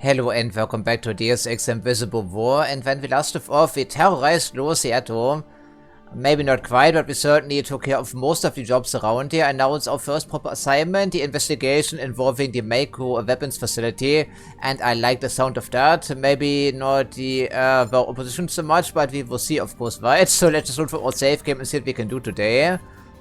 Hello and welcome back to Deus Ex Invisible War, and when we last left off, we terrorized Lower Seattle. Maybe not quite, but we certainly took care of most of the jobs around here, and now it's our first proper assignment, the investigation involving the Mako weapons facility, and I like the sound of that. Maybe not the opposition so much, but we will see, of course, right? So let's just look for our save game and see what we can do today.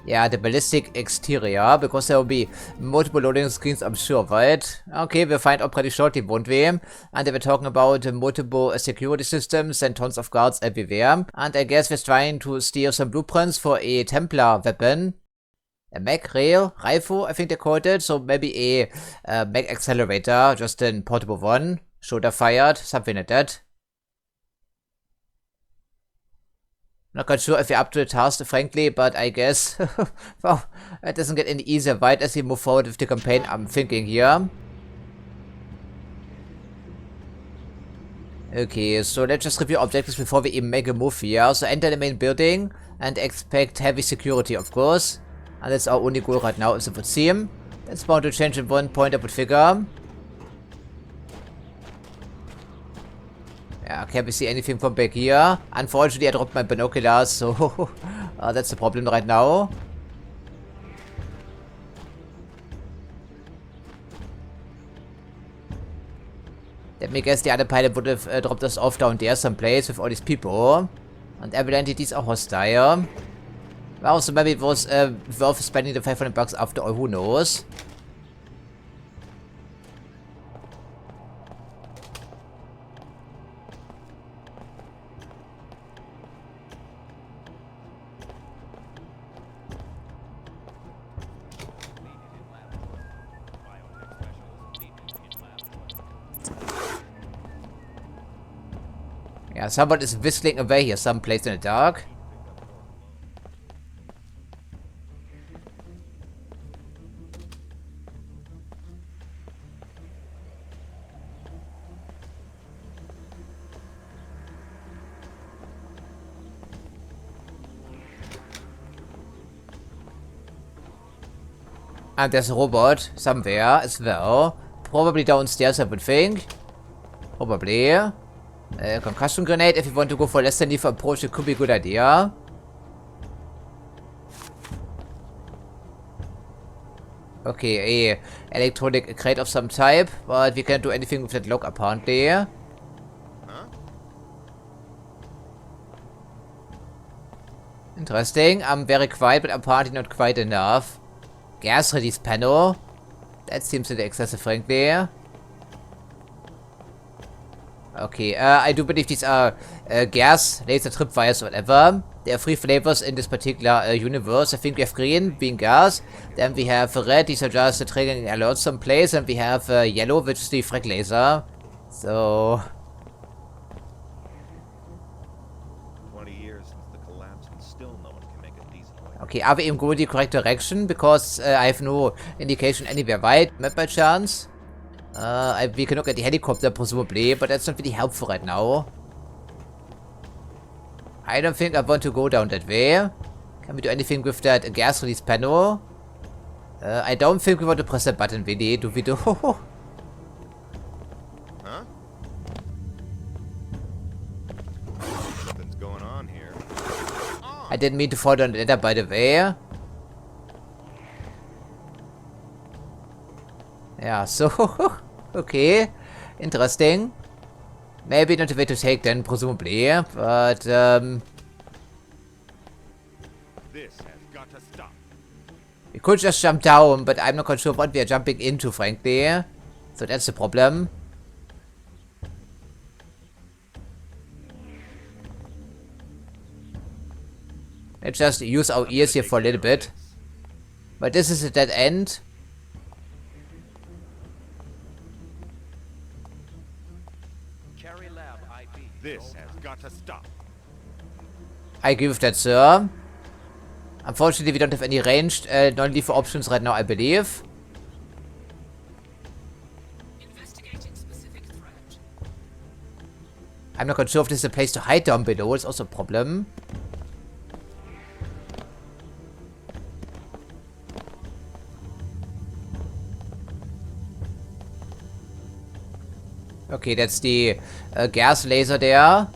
Yeah, the ballistic exterior, because there will be multiple loading screens, I'm sure, right? Okay, we'll find out pretty shortly, won't we? And they were talking about multiple security systems and tons of guards everywhere. And I guess we're trying to steal some blueprints for a Templar weapon. A mech rail rifle, I think they called it. So maybe a mech accelerator, just a portable one. Shoulder fired, something like that. Not quite sure if we're up to the task, frankly, but I guess, well, it doesn't get any easier, right, as we move forward with the campaign, I'm thinking here. Okay, so let's just review objectives before we even make a move here. So enter the main building and expect heavy security, of course. And that's our only goal right now, as it would seem. That's bound to change at one point, I would figure. Yeah, can't we see anything from back here? Unfortunately, I dropped my binoculars, so that's the problem right now. Let me guess the other pilot would have dropped us off down there someplace with all these people. And evidently these are hostile. Well, so maybe it was worth spending the 500 bucks after all, who knows? Yeah, someone is whistling away here someplace in the dark. And there's a robot somewhere as well. Probably downstairs, I would think. Probably. Concussion grenade, if you want to go for less than lethal approach, it could be a good idea. Okay, a electronic crate of some type, but we can't do anything with that lock apparently. Huh? Interesting. I'm very quiet, but apparently not quite enough. Gas release panel. That seems to be excessive, frankly. Okay, I do believe these are gas, laser tripwires, or whatever. There are 3 flavors in this particular universe. I think we have green, being gas. Then we have red, these are just triggering alerts someplace. And we have yellow, which is the frag laser. So... 20 years since the collapse and still no one can make a decent way. Okay, are we even going the correct direction? Because I have no indication anywhere right, map by chance. We can look at the helicopter presumably, but that's not really helpful right now. I don't think I want to go down that way. Can we do anything with that gas release panel? I don't think we want to press that button really, do we do? Huh? Something's going on here. I didn't mean to fall down the ladder, by the way. Yeah, so... okay, interesting. Maybe not the way to take then, presumably, but This has got to stop. we could just jump down, but I'm not quite sure what we are jumping into, frankly. So that's the problem. Let's just use our ears here for a little bit. But this is a dead end. This has got to stop. I agree with that, sir. Unfortunately, we don't have any ranged non-lethal options right now, I believe. Investigating specific threat. I'm not quite sure if this is a place to hide down below. It's also a problem. Okay, that's the gas laser there.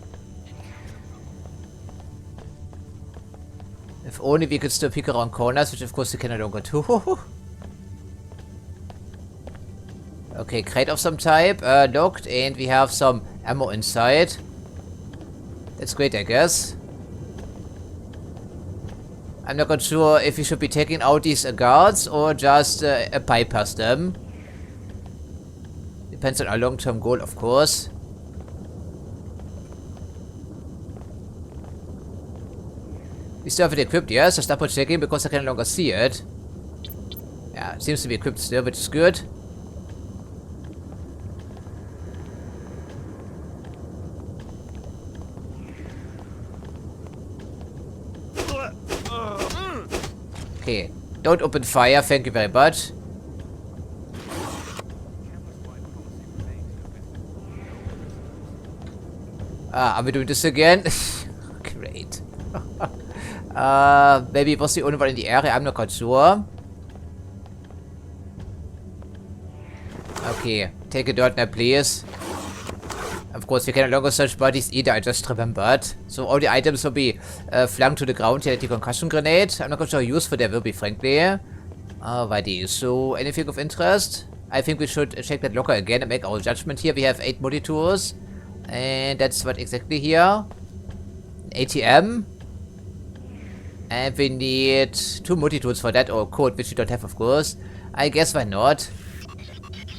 If only we could still peek around corners, which of course we can no longer do. Okay, crate of some type, locked, and we have some ammo inside. That's great, I guess. I'm not quite sure if we should be taking out these guards or just bypass them. Depends on our long-term goal, of course. We still have it equipped, yes. Just double checking because I can no longer see it. Yeah, it seems to be equipped still, which is good. Okay, don't open fire, thank you very much. Are we doing this again? Great. Maybe it was the only one in the area, I'm not quite sure. Okay, take a dirt nap, please. Of course, we can no longer search bodies either, I just remembered. So all the items will be flung to the ground here, like the concussion grenade. I'm not quite sure how useful they will be, frankly. Alrighty, so anything of interest? I think we should check that locker again and make our judgment here. We have 8 multi-tools. And that's what exactly here? ATM. And we need 2 multi-tools for that, or code, which we don't have, of course. I guess why not?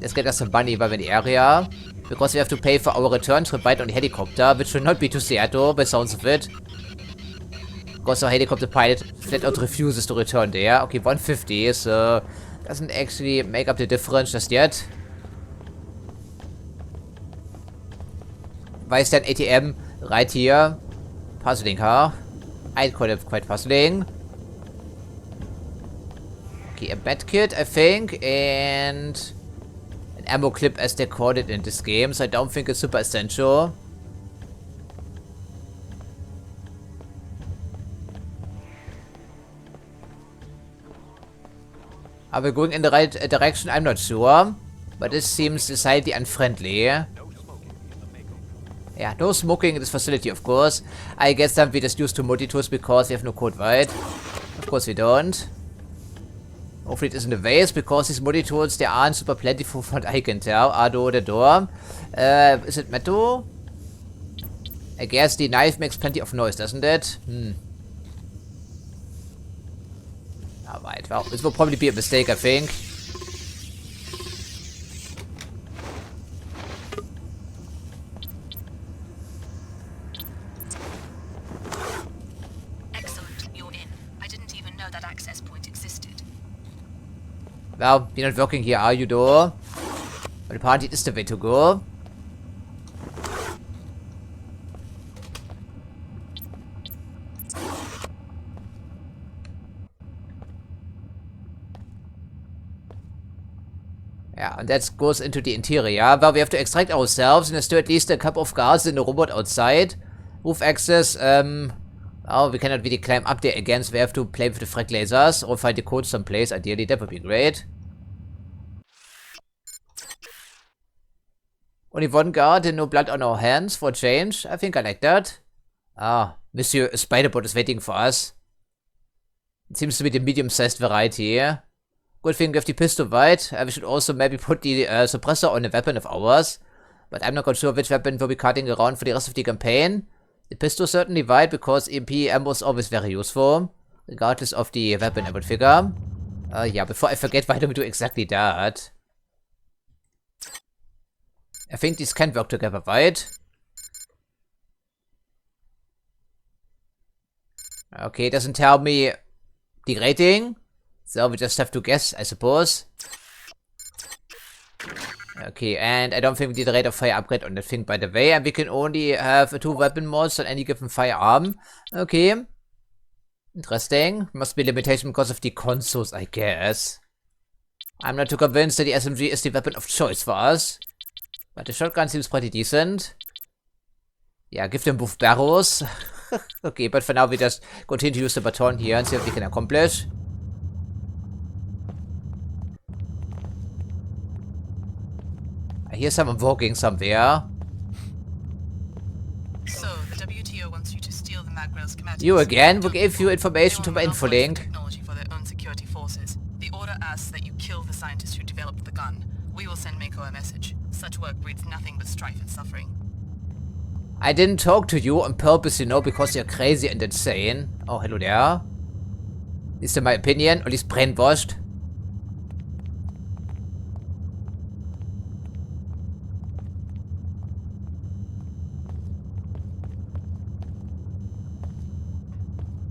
Let's get us some money while we're in the area. Because we have to pay for our return trip right on the helicopter, which should not be to Seattle, by sounds of it. Because our helicopter pilot flat out refuses to return there. Okay, 150, so doesn't actually make up the difference just yet. Why is that ATM right here? Puzzling, huh? I'd call it quite puzzling. Okay, a medkit, I think, and an ammo clip as they called it in this game, so I don't think it's super essential. Are we going in the right direction? I'm not sure. But this seems decidedly unfriendly. Yeah, no smoking in this facility, of course. I guess then we just use 2 multi-tools because we have no code white. Of course we don't. Hopefully it isn't a waste, because these multi-tools, they aren't super plentiful from what I can tell. Ado, the door. Is it metal? I guess the knife makes plenty of noise, doesn't it? Alright, well, this will probably be a mistake, I think. Excellent, you're in. I didn't even know that access point existed. Well, you're not working here, are you, though? But apparently it is the way to go. Yeah, and that goes into the interior, where we have to extract ourselves, and there's still at least a couple of guards in the robot outside. Roof access, oh, we cannot really climb up there again, so we have to play with the frag lasers, or find the code someplace, ideally, that would be great. Only 1 guard and no blood on our hands for a change. I think I like that. Ah, Monsieur Spiderbot is waiting for us. It seems to be the medium-sized variety. Good thing we have the pistol right. We should also maybe put the suppressor on a weapon of ours. But I'm not quite sure which weapon we'll be cutting around for the rest of the campaign. The pistol certainly right, because EMP ammo is always very useful. Regardless of the weapon, I would figure. Yeah, before I forget, why don't we do exactly that? I think these can work together, right? Okay, it doesn't tell me the rating. So we just have to guess, I suppose. Okay, and I don't think we need a rate of fire upgrade on that thing, by the way. And we can only have 2 weapon mods on any given firearm. Okay. Interesting. Must be limitation because of the consoles, I guess. I'm not too convinced that the SMG is the weapon of choice for us. But the shotgun seems pretty decent. Yeah, give them both barrels. Okay, but for now we just continue to use the baton here and see what we can accomplish. I hear someone walking somewhere. So, the WTO wants you to steal the mag rail schematics. You again? We gave you information to They my want monopolize the infolink. technology for their own security forces. The order asks that you kill the scientist who developed the gun. We will send Mako a message. Such work breeds nothing but strife and suffering. I didn't talk to you on purpose, you know, because you're crazy and insane. Oh, hello there. Ist in my opinion, or least brainwashed.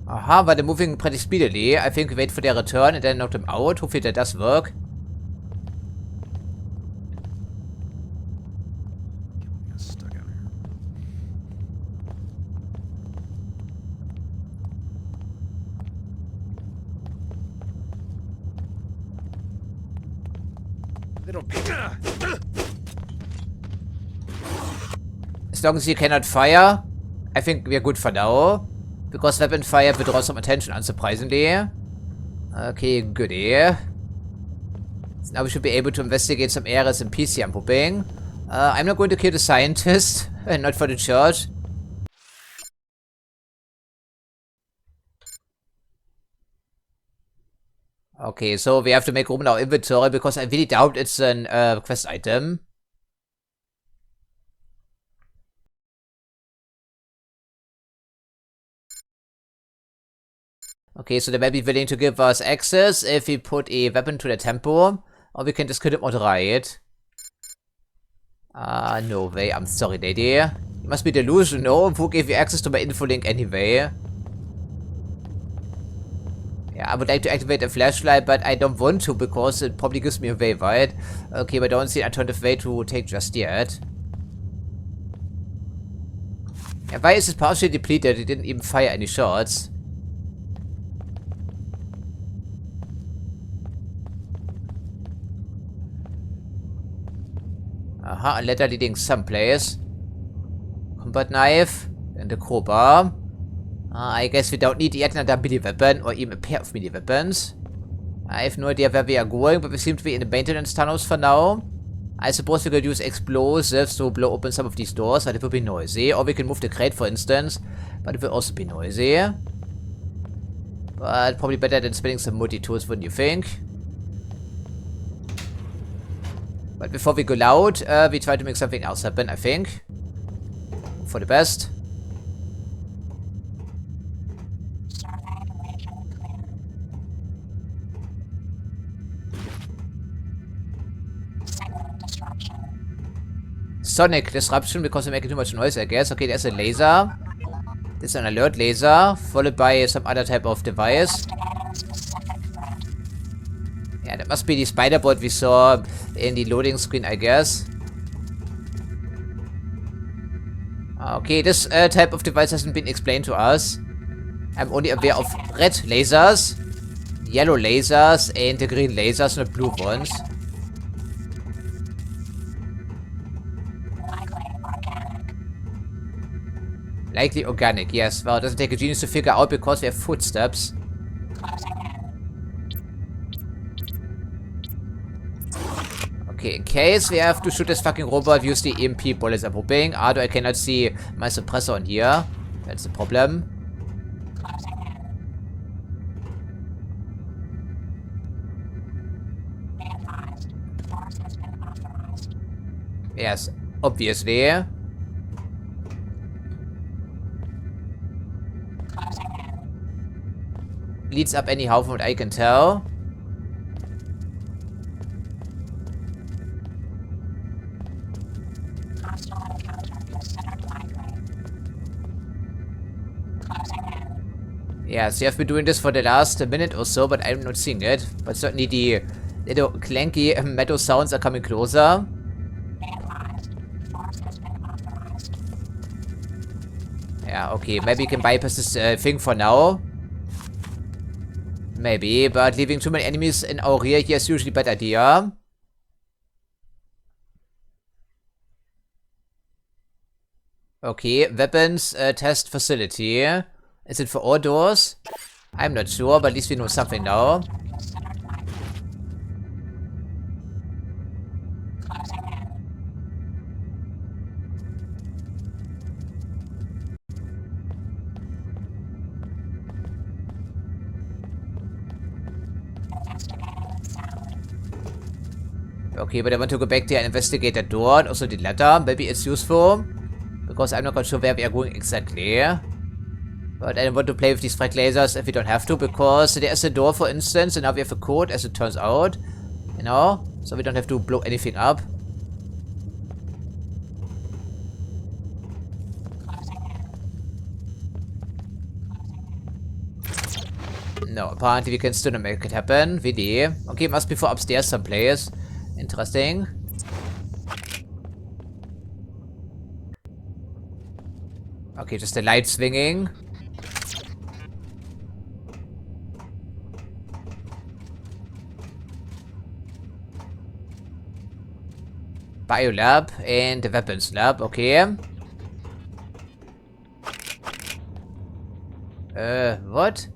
Aha, but they're moving pretty speedily. I think we wait for their return and then knock them out. Hopefully that does work. Get stuck out here. Little. As long as you cannot fire, I think we're good for now. Because weapon fire will draw some attention, unsurprisingly. Okay, goodie. So now we should be able to investigate some areas in PC, I'm hoping. I'm not going to kill the scientist, not for the church. Okay, so we have to make room in our inventory because I really doubt it's an quest item. Okay, so they might be willing to give us access if we put a weapon to the temple. Or we can just kill him outright. No way. I'm sorry, lady. You must be delusional. Who gave you access to my info link anyway? Yeah, I would like to activate a flashlight, but I don't want to because it probably gives me away, right? Okay, but I don't see an alternative way to take just yet. Yeah, why is it partially depleted? It didn't even fire any shots. Aha, a ladder leading someplace. Combat knife and a crowbar. I guess we don't need yet another melee weapon or even a pair of melee weapons. I have no idea where we are going, but we seem to be in the maintenance tunnels for now. I suppose we could use explosives to blow open some of these doors, but it will be noisy. Or we can move the crate, for instance, but it will also be noisy. But probably better than spending some multi-tools, wouldn't you think? But before we go loud, we try to make something else happen, I think. For the best. Sonic disruption because we're making too much noise, I guess. Okay, there's a laser. There's an alert laser, followed by some other type of device. Yeah, that must be the spider board we saw in the loading screen, I guess. Okay, this type of device hasn't been explained to us. I'm only aware of red lasers, yellow lasers, and the green lasers, not blue ones. Likely organic, yes. Well, it doesn't take a genius to figure out because we have footsteps. Okay, in case we have to shoot this fucking robot, use the EMP bullets I'm hoping. Although I cannot see my suppressor on here. That's the problem. Yes, obviously. Leads up anyhow from what I can tell. Yes, you have been doing this for the last minute or so, but I'm not seeing it. But certainly the little clanky metal sounds are coming closer. Yeah, okay, maybe you can bypass this thing for now. Maybe, but leaving too many enemies in our rear here is usually a bad idea. Okay, weapons test facility. Is it for all doors? I'm not sure, but at least we know something now. Okay, but I want to go back there and investigate the door and also the ladder. Maybe it's useful. Because I'm not quite sure where we are going exactly. But I don't want to play with these frag lasers if we don't have to, because there's a door, for instance, and now we have a code, as it turns out. You know? So we don't have to blow anything up. No, apparently we can still not make it happen. Really? Okay, it must be for upstairs someplace. Interesting. Okay, just the light swinging. Biolab and the weapons lab, okay. What?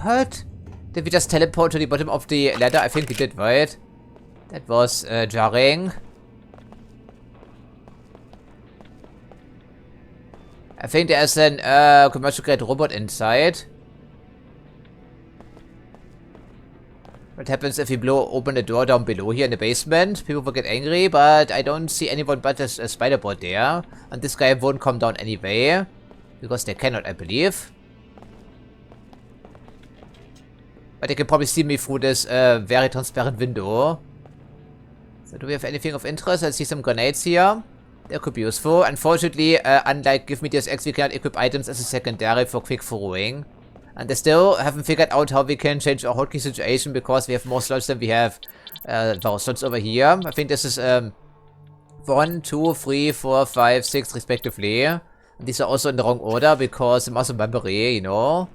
What? Did we just teleport to the bottom of the ladder? I think we did, right? That was jarring. I think there's an commercial grade robot inside. What happens if we blow open the door down below here in the basement? People will get angry, but I don't see anyone but a spider bot there. And this guy won't come down anyway. Because they cannot, I believe. But they can probably see me through this very transparent window. So do we have anything of interest? I see some grenades here. They could be useful. Unfortunately, unlike Give Me Deus Ex, we cannot equip items as a secondary for quick throwing. And they still haven't figured out how we can change our hotkey situation, because we have more slots than we have slots over here. I think this is 1, 2, 3, 4, 5, 6 respectively. And these are also in the wrong order because the muscle memory, you know.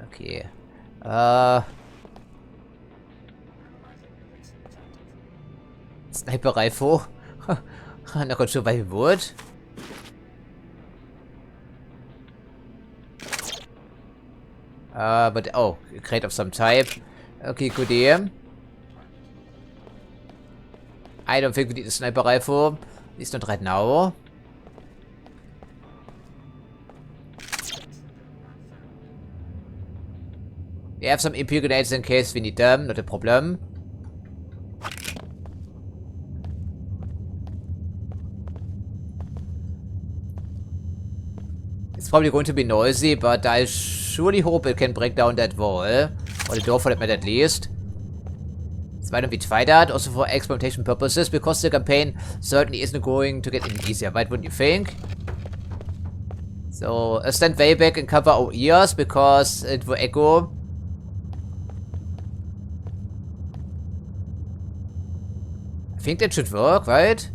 Okay. Sniper rifle. I'm not quite sure why we would. But oh, a crate of some type. Okay, good idea. I don't think we need a sniper rifle. At least not right now. We have some EP grenades in case we need them, not a problem. It's probably going to be noisy, but I surely hope it can break down that wall. Or the door for that matter, at least. So why don't we try that? Also for experimentation purposes, because the campaign certainly isn't going to get any easier, right? Wouldn't you think? So, stand way back and cover our ears, because it will echo. I think that should work, right?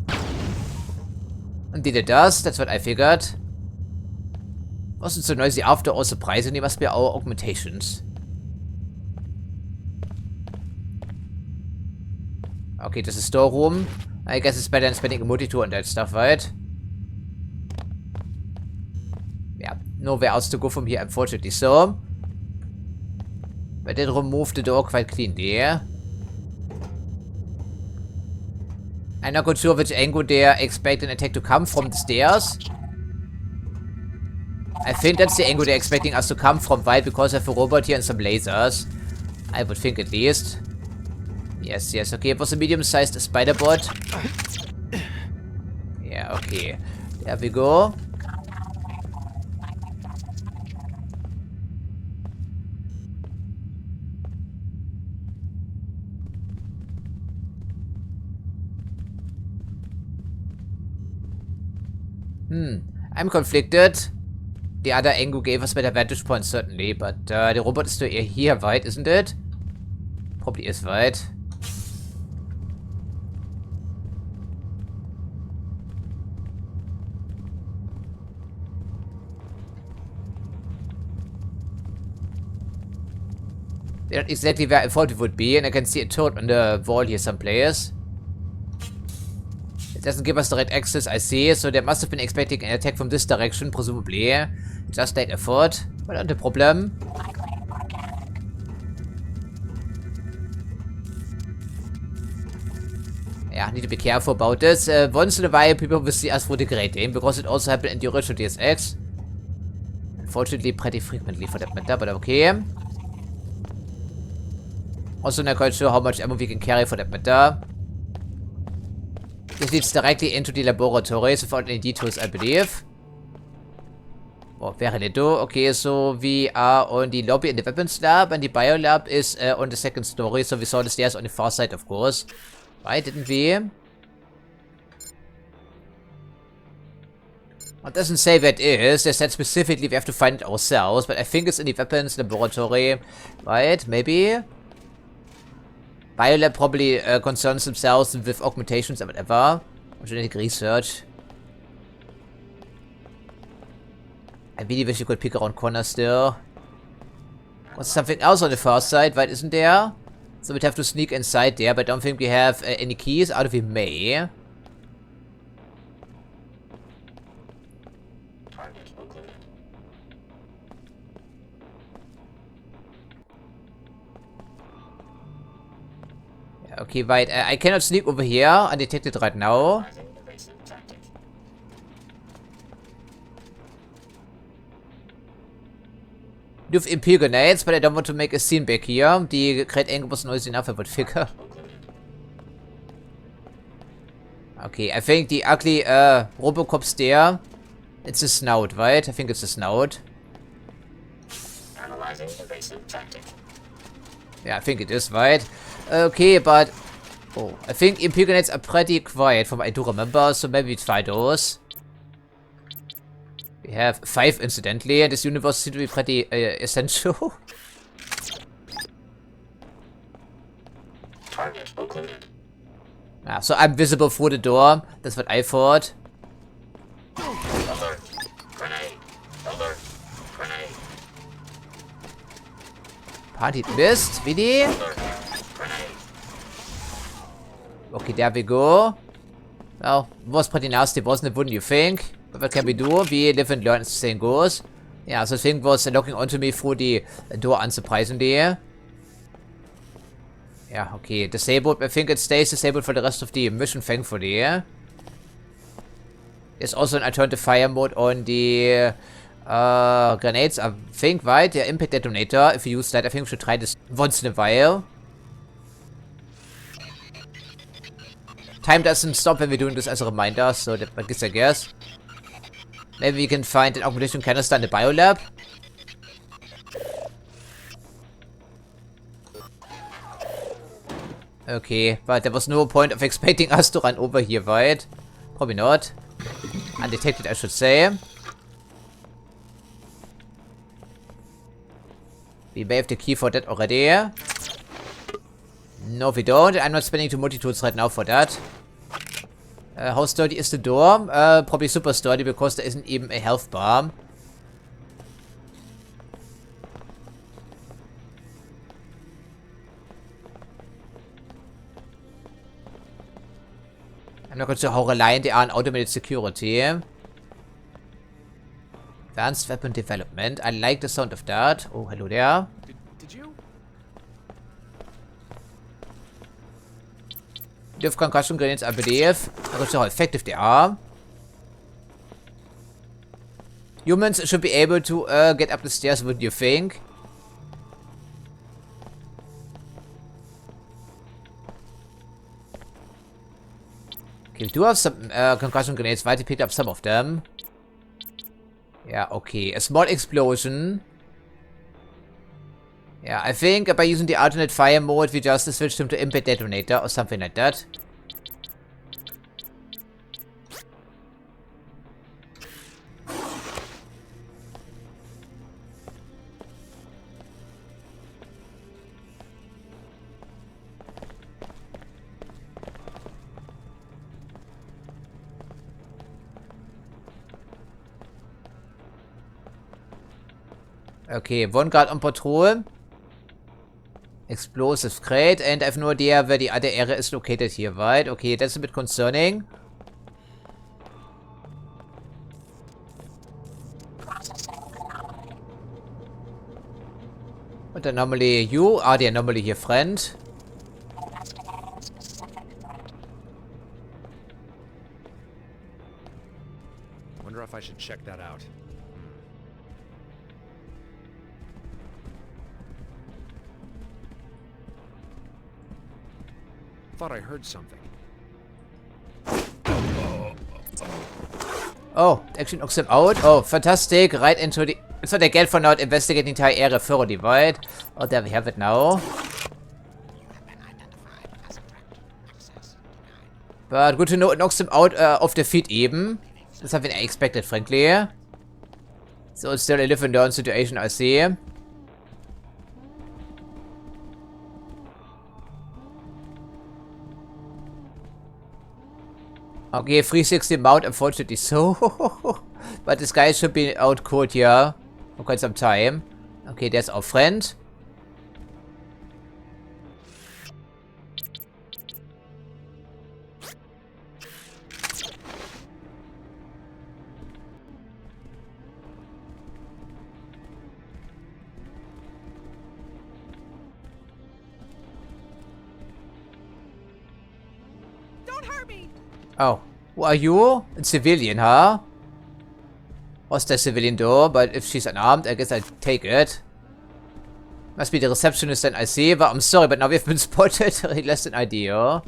Indeed it does, that's what I figured. Wasn't so noisy after all, surprisingly must be our augmentations. Okay, this is storeroom. I guess it's better than spending a multi-tour on that stuff, right? Yeah, nowhere else to go from here, unfortunately, so. But they removed the door quite clean there. I'm not quite sure which angle they expect an attack to come from the stairs. I think that's the angle they're expecting us to come from, right? Because I have a robot here and some lasers. I would think at least. Yes, yes, okay. It was a medium-sized spider bot. Yeah, okay. There we go. I'm conflicted. The other angle gave us better vantage points, certainly, but the robot is still here, right, isn't it? Probably is, right? They're not exactly where I thought it would be, and I can see a turret on the wall here someplace. It doesn't give us direct access, I see, so they must have been expecting an attack from this direction, presumably. Just like I thought, but not a problem. Yeah, I need to be careful about this. Once in a while, people will see us through the Great Aim, because it also happened in the original Deus Ex. Unfortunately, pretty frequently for that matter, but okay. Also not quite sure how much ammo we can carry for that matter. This leads directly into the laboratories of all LED tools, I believe. Oh, very little. Okay, so we are on the lobby in the weapons lab, and the bio lab is on the second story, so we saw the stairs on the far side, of course. Right, didn't we? It doesn't say where it is. They said specifically we have to find it ourselves, but I think it's in the weapons laboratory. Right, maybe? Biolab probably concerns themselves with augmentations and whatever. Or genetic research. I really wish you could pick around corners still. What's something else on the far side, right? Isn't there? So we'd have to sneak inside there, but I don't think we have any keys. Out of we may. Okay, right. I cannot sneak over here undetected right now. Do have impure grenades, but I don't want to make a scene back here. The great angle was noisy enough, I would figure. Okay, I think the ugly Robocop's there. It's a snout, right? I think it's a snout. Yeah, I think it is, right? Okay, but... Oh, I think impure grenades are pretty quiet from what I do remember, so maybe we try those. We have 5, incidentally, and this universe seems to be pretty essential. So I'm visible through the door. That's what I thought. Party missed, really? Okay, there we go. Well, it was pretty nasty, wasn't it? Wouldn't you think? But what can we do? We live and learn as the saying goes. Yeah, so the thing was locking onto me through the door, unsurprisingly. Yeah, okay, disabled. I think it stays disabled for the rest of the mission, thankfully. There's also an alternative fire mode on the grenades, I think, right? The impact detonator. If you use that, I think we should try this once in a while. Time doesn't stop when we're doing this as a reminder, so that I guess. Maybe we can find an augmentation canister in the biolab. Okay, but there was no point of expecting us to run over here, right? Probably not. Undetected, I should say. We may have the key for that already. No, we don't. I'm not spending 2 multi-tools right now for that. How sturdy is the door? Probably super sturdy because there isn't even a health bar. I'm not quite sure how reliant they are on automated security. Advanced weapon development. I like the sound of that. Oh, hello there. Did you? You have concussion grenades, I believe. I'm not sure how effective they are. Humans should be able to get up the stairs, wouldn't you think? Okay, we do have some concussion grenades, right? We picked up some of them. Yeah, okay. A small explosion. Yeah, I think by using the alternate fire mode, we just switched him to impact detonator or something like that. Okay, one guard on patrol. Explosive crate, and I have no idea where the other area is located here, right? Okay, that's a bit concerning. What anomaly? You are the anomaly here, friend. Wonder if I should check that out. thought I heard something. Oh, action knocks him out. Oh, fantastic. Right into the... So they get for not investigating the entire area further divide. Oh, there we have it now. But good to know it knocks him out of the feet even. That's something I expected, frankly. So it's still a live and learn situation, I see. Okay, 360 mount, unfortunately so. But this guy should be out cold here for quite some time. Okay, there's our friend. Don't hurt me! Oh, who are you? A civilian, huh? Was the civilian though, but if she's unarmed, I guess I'll take it. Must be the receptionist then I see, but I'm sorry, but now we've been spotted. Less than idea.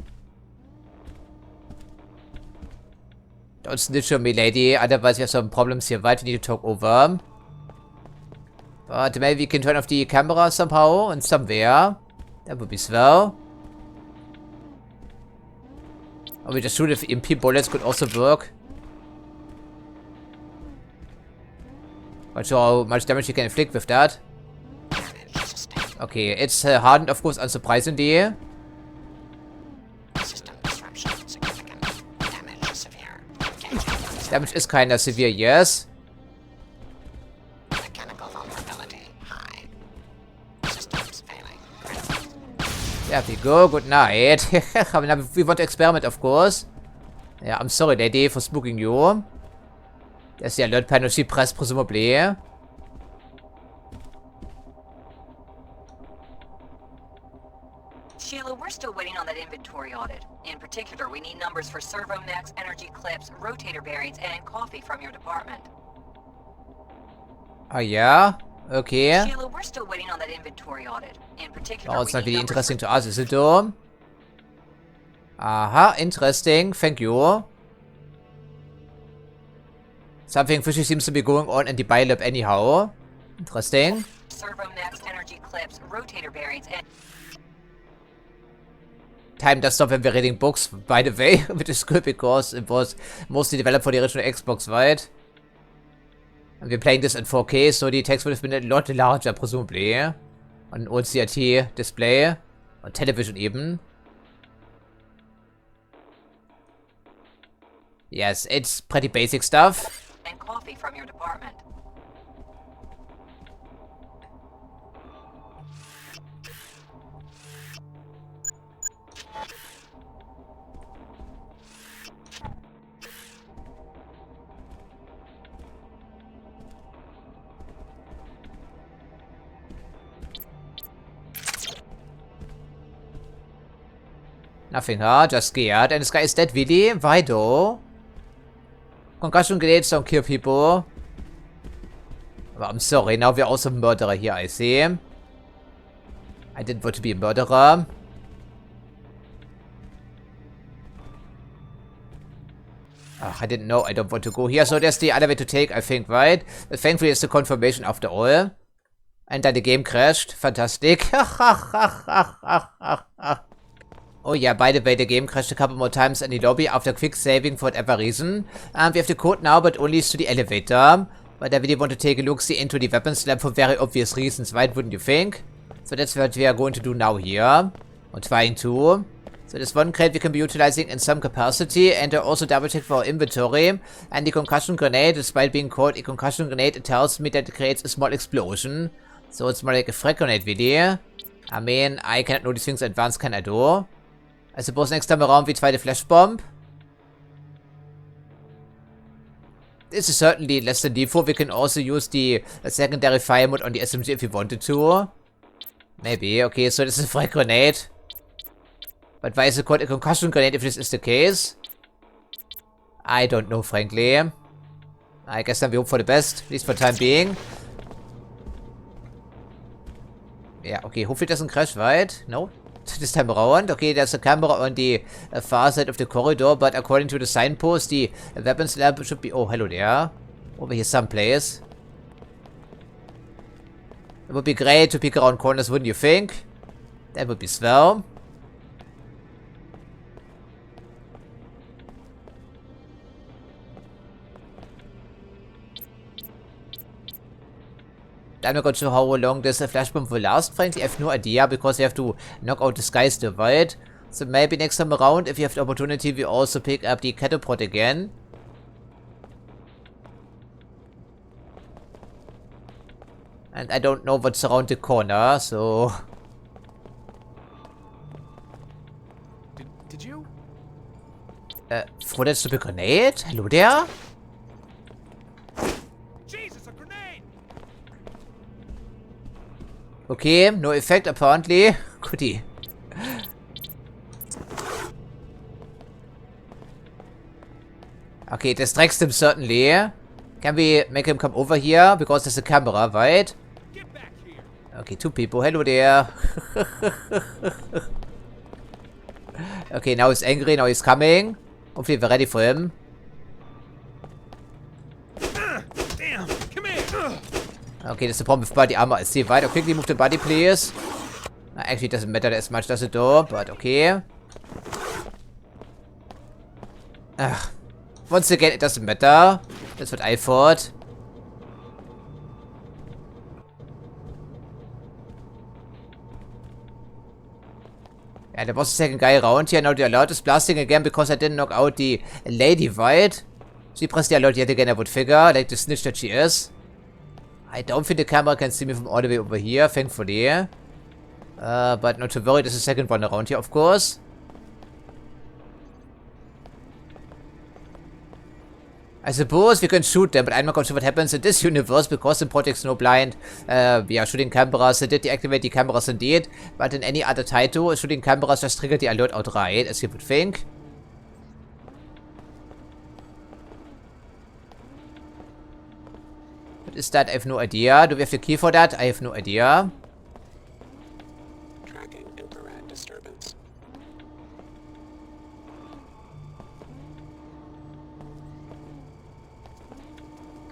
Don't snitch on me, lady, otherwise we have some problems here, right? We need to talk over. But maybe we can turn off the camera somehow and somewhere. That would be swell. Or we just shoot if EMP bullets could also work. Not sure how much damage you can inflict with that. Okay, it's hardened, of course, unsurprisingly. Damage is kinda severe, yes. There we go, good night. We want to experiment, of course. Yeah, I'm sorry, lady, for spooking you. There's the alert panel she pressed, presumably. Sheila, we're still waiting on that inventory audit. In particular, we need numbers for servo mechs, energy clips, rotator bearings, and coffee from your department. Ah, yeah? Okay. Sheila, we're still waiting on that inventory audit. In particular, Oh, it's we not need really numbers interesting to us, is it though? Aha, interesting. Thank you. Something fishy seems to be going on in the biolab anyhow. Interesting. servo mechs, energy clips, rotator bearings, and... Time does stop when we're reading books, by the way, which is good because it was mostly developed for the original Xbox, right? And we're playing this in 4K, so the text would have been a lot larger, presumably. On an old CRT display. On television even. Yes, it's pretty basic stuff. and coffee from your department. Nothing, huh? Just scared. And this guy is dead, really? Why though? Concussion grenades don't kill people. But I'm sorry, now we're also a murderer here, I see. I didn't want to be a murderer. I didn't know. I don't want to go here. So there's the other way to take, I think, right? But thankfully it's the confirmation after all. And then the game crashed. Fantastic. Oh yeah, by the way, the game crashed a couple more times in the lobby after quick saving for whatever reason. We have the code now, but only to the elevator. But I really want to take a look-see into the weapons lab for very obvious reasons, right? Wouldn't you think? So that's what we are going to do now here. Or trying to. So this one crate we can be utilizing in some capacity, and also double check for our inventory. And the concussion grenade, despite being called a concussion grenade, it tells me that it creates a small explosion. So it's more like a frag grenade really. I mean, I cannot know these things in advance, can I do? I suppose next time around we try the flash bomb. This is certainly less than default. We can also use the secondary fire mode on the SMG if we wanted to. Maybe. Okay, so this is a frag grenade. But why is it called a concussion grenade if this is the case? I don't know, frankly. I guess then we hope for the best, at least for the time being. Yeah, okay, hopefully it doesn't crash, right? No? this time around. Okay, there's a camera on the far side of the corridor, but according to the signpost, the weapons lab should be... Oh, hello there. Over here someplace. It would be great to peek around corners, wouldn't you think? That would be swell. I'm not sure how long this flash bomb will last, frankly. I have no idea, because you have to knock out this guy's divide. So maybe next time around, if you have the opportunity, we also pick up the catapult again. And I don't know what's around the corner, so... Did you? Throw that stupid grenade? Hello there? Jesus, a grenade! Okay, no effect apparently. Goodie. Okay, distracts him certainly. Can we make him come over here? Because there's a camera, right? Get back here! Okay, 2 people. Hello there. Okay, now he's angry. Now he's coming. Hopefully we're ready for him. Damn! Come here! Okay, that's the problem with body armor. I see, right? Quickly move the body, please. Actually, it doesn't matter as much, does it though? But okay. Once again, it doesn't matter. That's what I thought. Yeah, there was a second guy around here. Now the alert is blasting again because I didn't knock out the lady, right? She pressed the alert yet again, I would figure, like the snitch that she is. I don't think the camera can see me from all the way over here, thankfully. But not to worry, there's a second one around here, of course. I suppose we can shoot them, but I'm not quite sure what happens in this universe, because in Project Snowblind, we are shooting cameras. They did deactivate the cameras indeed, but in any other title, shooting cameras just triggered the alert outright, as you would think. What is that? I have no idea. Do we have the key for that? I have no idea. Tracking infrared disturbance.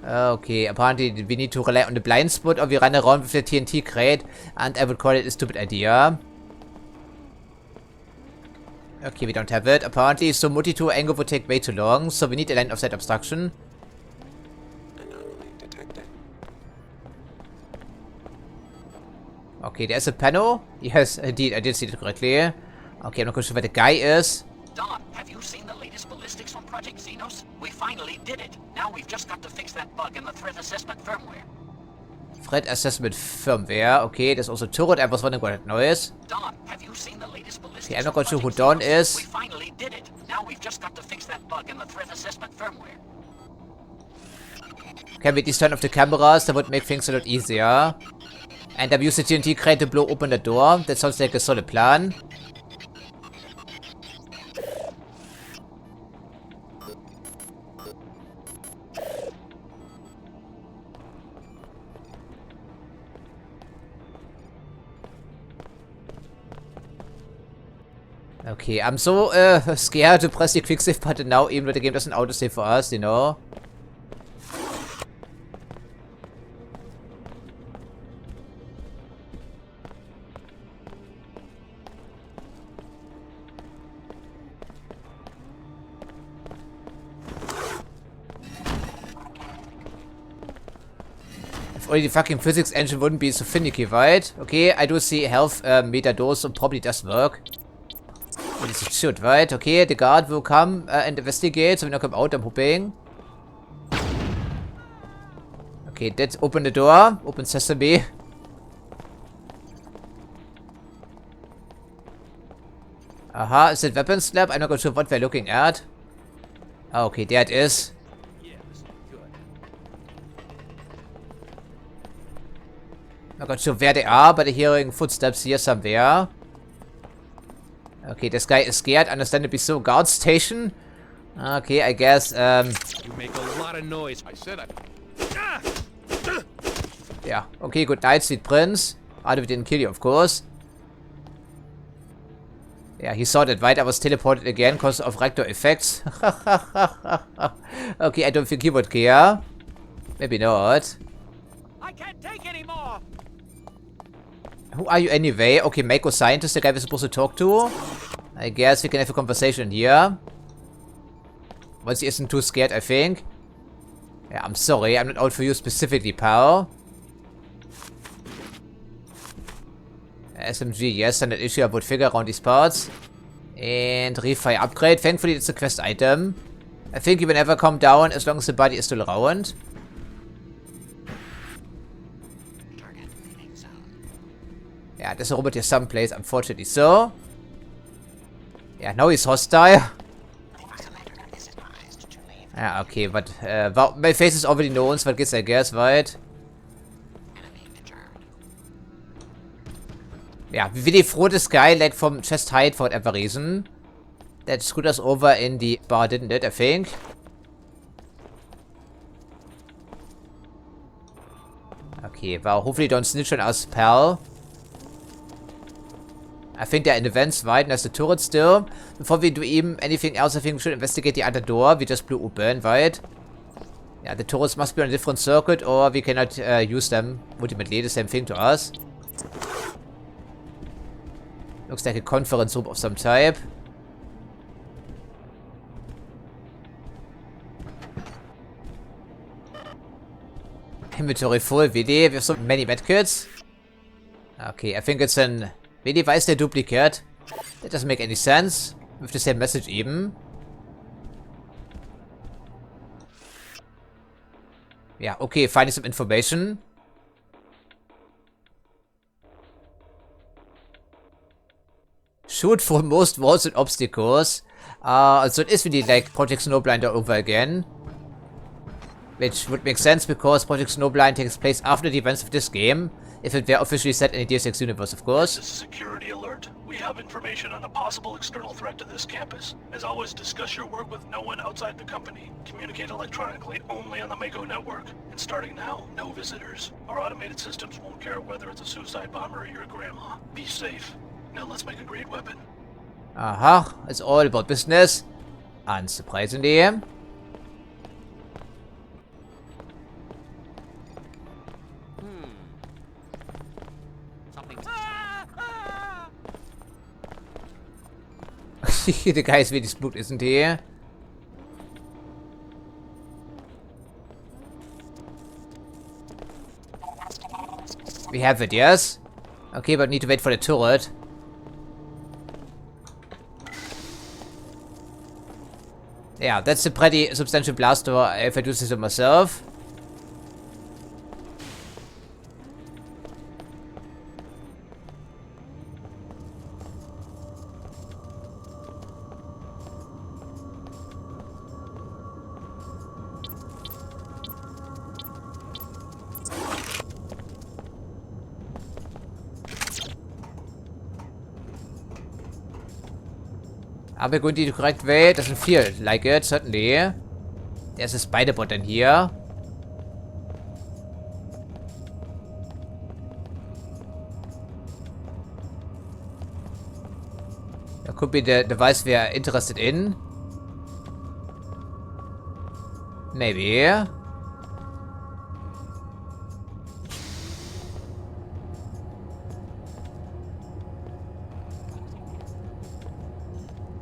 Okay, apparently we need to rely on the blind spot, or we run around with the TNT crate, and I would call it a stupid idea. Okay, we don't have it, apparently, so multi-tool angle would take way too long, so we need a line of sight obstruction. Anomaly detected. Okay, there's a panel. Yes, indeed, I did see it correctly. Okay, I'm not quite sure where the guy is. Don, have you seen the latest ballistics on Project Xenos? We finally did it. Now we've just got to fix that bug in the threat assessment firmware. Threat assessment firmware. Okay, there's also turret. I was wondering what that noise. Don, have you seen the latest ballistics? Okay, I'm not on quite sure who Project Don Xenos? is. We finally did it. Now we've just got to fix that bug in the threat assessment firmware. Can we at least turn off the cameras? That would make things a lot easier. And I've used the TNT crate to blow open the door. That sounds like a solid plan. Okay, I'm so scared to press the quick save button now, even though the game doesn't auto save for us, you know. If only the fucking physics engine wouldn't be so finicky, right? Okay, I do see health meter dose, so probably does work. At least it should, right? Okay, the guard will come and investigate, so we knock him out, I'm hoping. Okay, let's open the door. Open sesame. Aha, is it weapons lab? I'm not sure what we're looking at. Oh, okay, there it is. Yeah, this looks good. I'm not sure where they are, but I'm hearing footsteps here somewhere. Okay, this guy is scared, understandably so. Guard station. Okay, I guess, You make a lot of noise. I said I... Ah! yeah. Okay, good night, sweet prince. Although we didn't kill you, of course. Yeah, he saw that, right? I was teleported again because of reactor effects. Okay, I don't think he would care. Maybe not. I can't take any more. Who are you anyway? Okay, Mako scientist, the guy we're supposed to talk to. I guess we can have a conversation here. Once he isn't too scared, I think. Yeah, I'm sorry, I'm not out for you specifically, pal. SMG, yes, and an issue I would figure around these parts. And Refi upgrade. Thankfully, it's a quest item. I think he will never come down as long as the body is still around. Yeah, there's a robot here someplace, unfortunately so. Yeah, now he's hostile. Yeah, okay, but my face is already known, so what gets I guess, right? Ja, wie die froh this guy like from chest height for whatever reason. That screwed us over in the bar, didn't it, I think? Okay, well, hopefully don't snitch on us, pal. I think they're in the vents, right? And there's the turret still. Before we do even anything else, I think we should investigate the other door we just blew open, right? Yeah, the turrets must be on a different circuit, or we cannot use them. Ultimately, the same thing to us. Looks like a conference room of some type. Inventory full, VD. We have so many medkits. Okay, I think it's an... VD, why is there duplicate? That doesn't make any sense. With the same message even. Yeah, okay, finding some information. Shoot for most walls and obstacles. So it is really like Project Snowblind all over again. Which would make sense because Project Snowblind takes place after the events of this game. If it were officially set in the Deus Ex universe, of course. This is security alert. We have information on a possible external threat to this campus. As always, discuss your work with no one outside the company. Communicate electronically only on the Mako network. And starting now, no visitors. Our automated systems won't care whether it's a suicide bomber or your grandma. Be safe. Now let's make a great weapon. Aha, it's all about business. Unsurprisingly. The guy is really spooked, isn't he? We have it, yes? Okay, but need to wait for the turret. Yeah, that's a pretty substantial blast door if I do this myself. Are we going the correct way? It doesn't feel like it, certainly. There's a spider bot in here. That could be the device we are interested in. Maybe.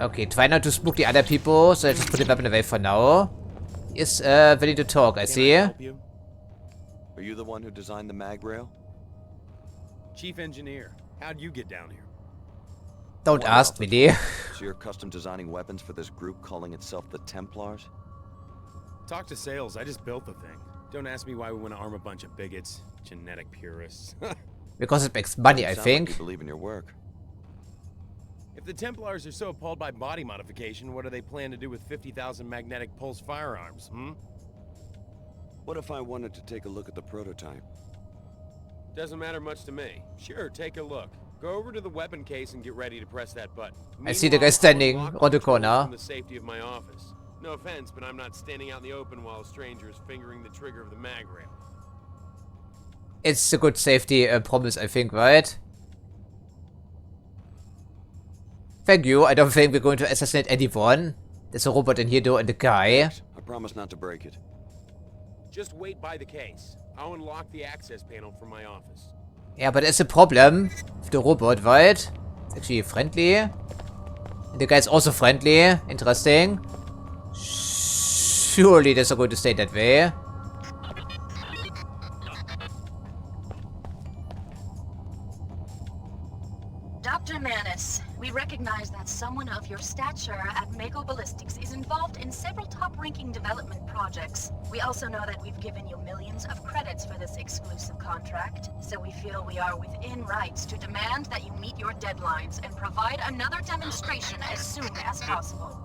Okay, try not to spook the other people, so I just put the weapon away for now. Is ready to talk, I see. Are you the one who designed the mag rail? Chief engineer, how'd you get down here? Don't ask me, dear. So you're custom designing weapons for this group calling itself the Templars? Talk to sales, I just built the thing. Don't ask me why we want to arm a bunch of bigots. Genetic purists. Because it makes money, I Sound like think. you believe in your work. If the Templars are so appalled by body modification, what do they plan to do with 50,000 magnetic pulse firearms, hmm? What if I wanted to take a look at the prototype? Doesn't matter much to me. Sure, take a look. Go over to the weapon case and get ready to press that button. I see the guy standing around the corner. From the safety of my office. No offense, but I'm not standing out in the open while a stranger is fingering the trigger of the mag rail. It's a good safety promise, I think, right? Thank you. I don't think we're going to assassinate anyone. There's a robot in here though and a guy. I promise not to break it. Just wait by the case. I'll unlock the access panel from my office. Yeah, but there's a problem with the robot, right? It's actually friendly. And the guy's also friendly. Interesting. Surely that's not going to stay that way. Dr. Manus, we recognize that someone of your stature at Mako Ballistics is involved in several top-ranking development projects. We also know that we've given you millions of credits for this exclusive contract, so we feel we are within rights to demand that you meet your deadlines and provide another demonstration as soon as possible.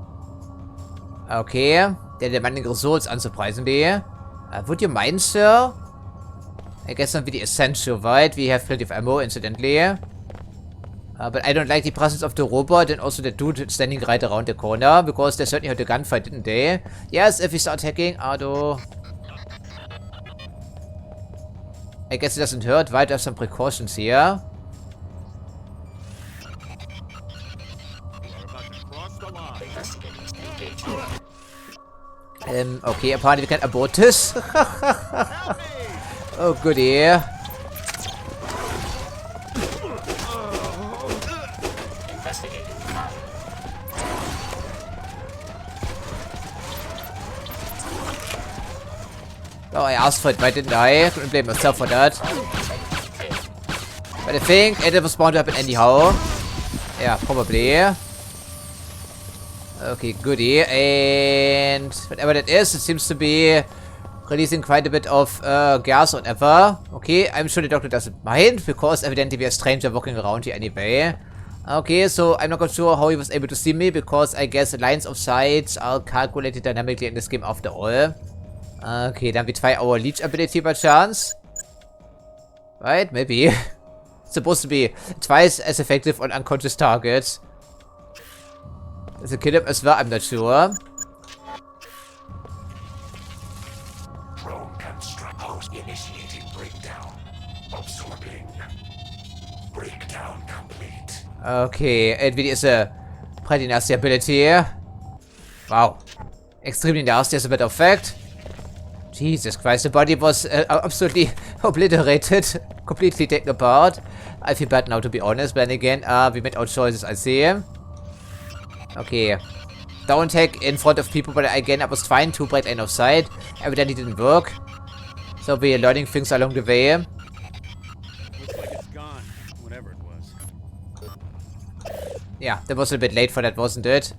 Okay. Der demanding results unsurprisingly. Would you mind, sir? I guess not really essential, right? We have plenty of ammo, incidentally. But I don't like the presence of the robot and also the dude standing right around the corner, because they certainly had a gunfight, didn't they? Yes, if we start hacking, Ardo. I guess it doesn't hurt, right? I have some precautions here. Okay, apparently we can abort this. Oh, goodie. Oh, I asked for it, right, didn't I? Couldn't blame myself for that. But I think it was bound to happen anyhow. Yeah, probably. Okay, goodie. And whatever that is, it seems to be releasing quite a bit of gas or whatever. Okay, I'm sure the doctor doesn't mind, because evidently we are stranger walking around here anyway. Okay, so I'm not quite sure how he was able to see me, because I guess lines of sight are calculated dynamically in this game after all. Okay, dann wir try our leech ability by chance. Right, maybe. It's supposed to be twice as effective on unconscious targets. Does it kill him as well? I'm not sure. Drone construct host initiating breakdown. Absorbing. Breakdown complete. Okay, it really is a pretty nasty ability. Wow. Extremely nasty as a matter of fact. Jesus Christ, the body was absolutely obliterated. Completely taken apart. I feel bad now, to be honest, but then again, we made our choices, I see. Okay. Don't hack in front of people, but again, I was trying to break line of sight. Evidently didn't work. So we are learning things along the way. Looks like it's gone, whatever it was. Yeah, that was a bit late for that, wasn't it?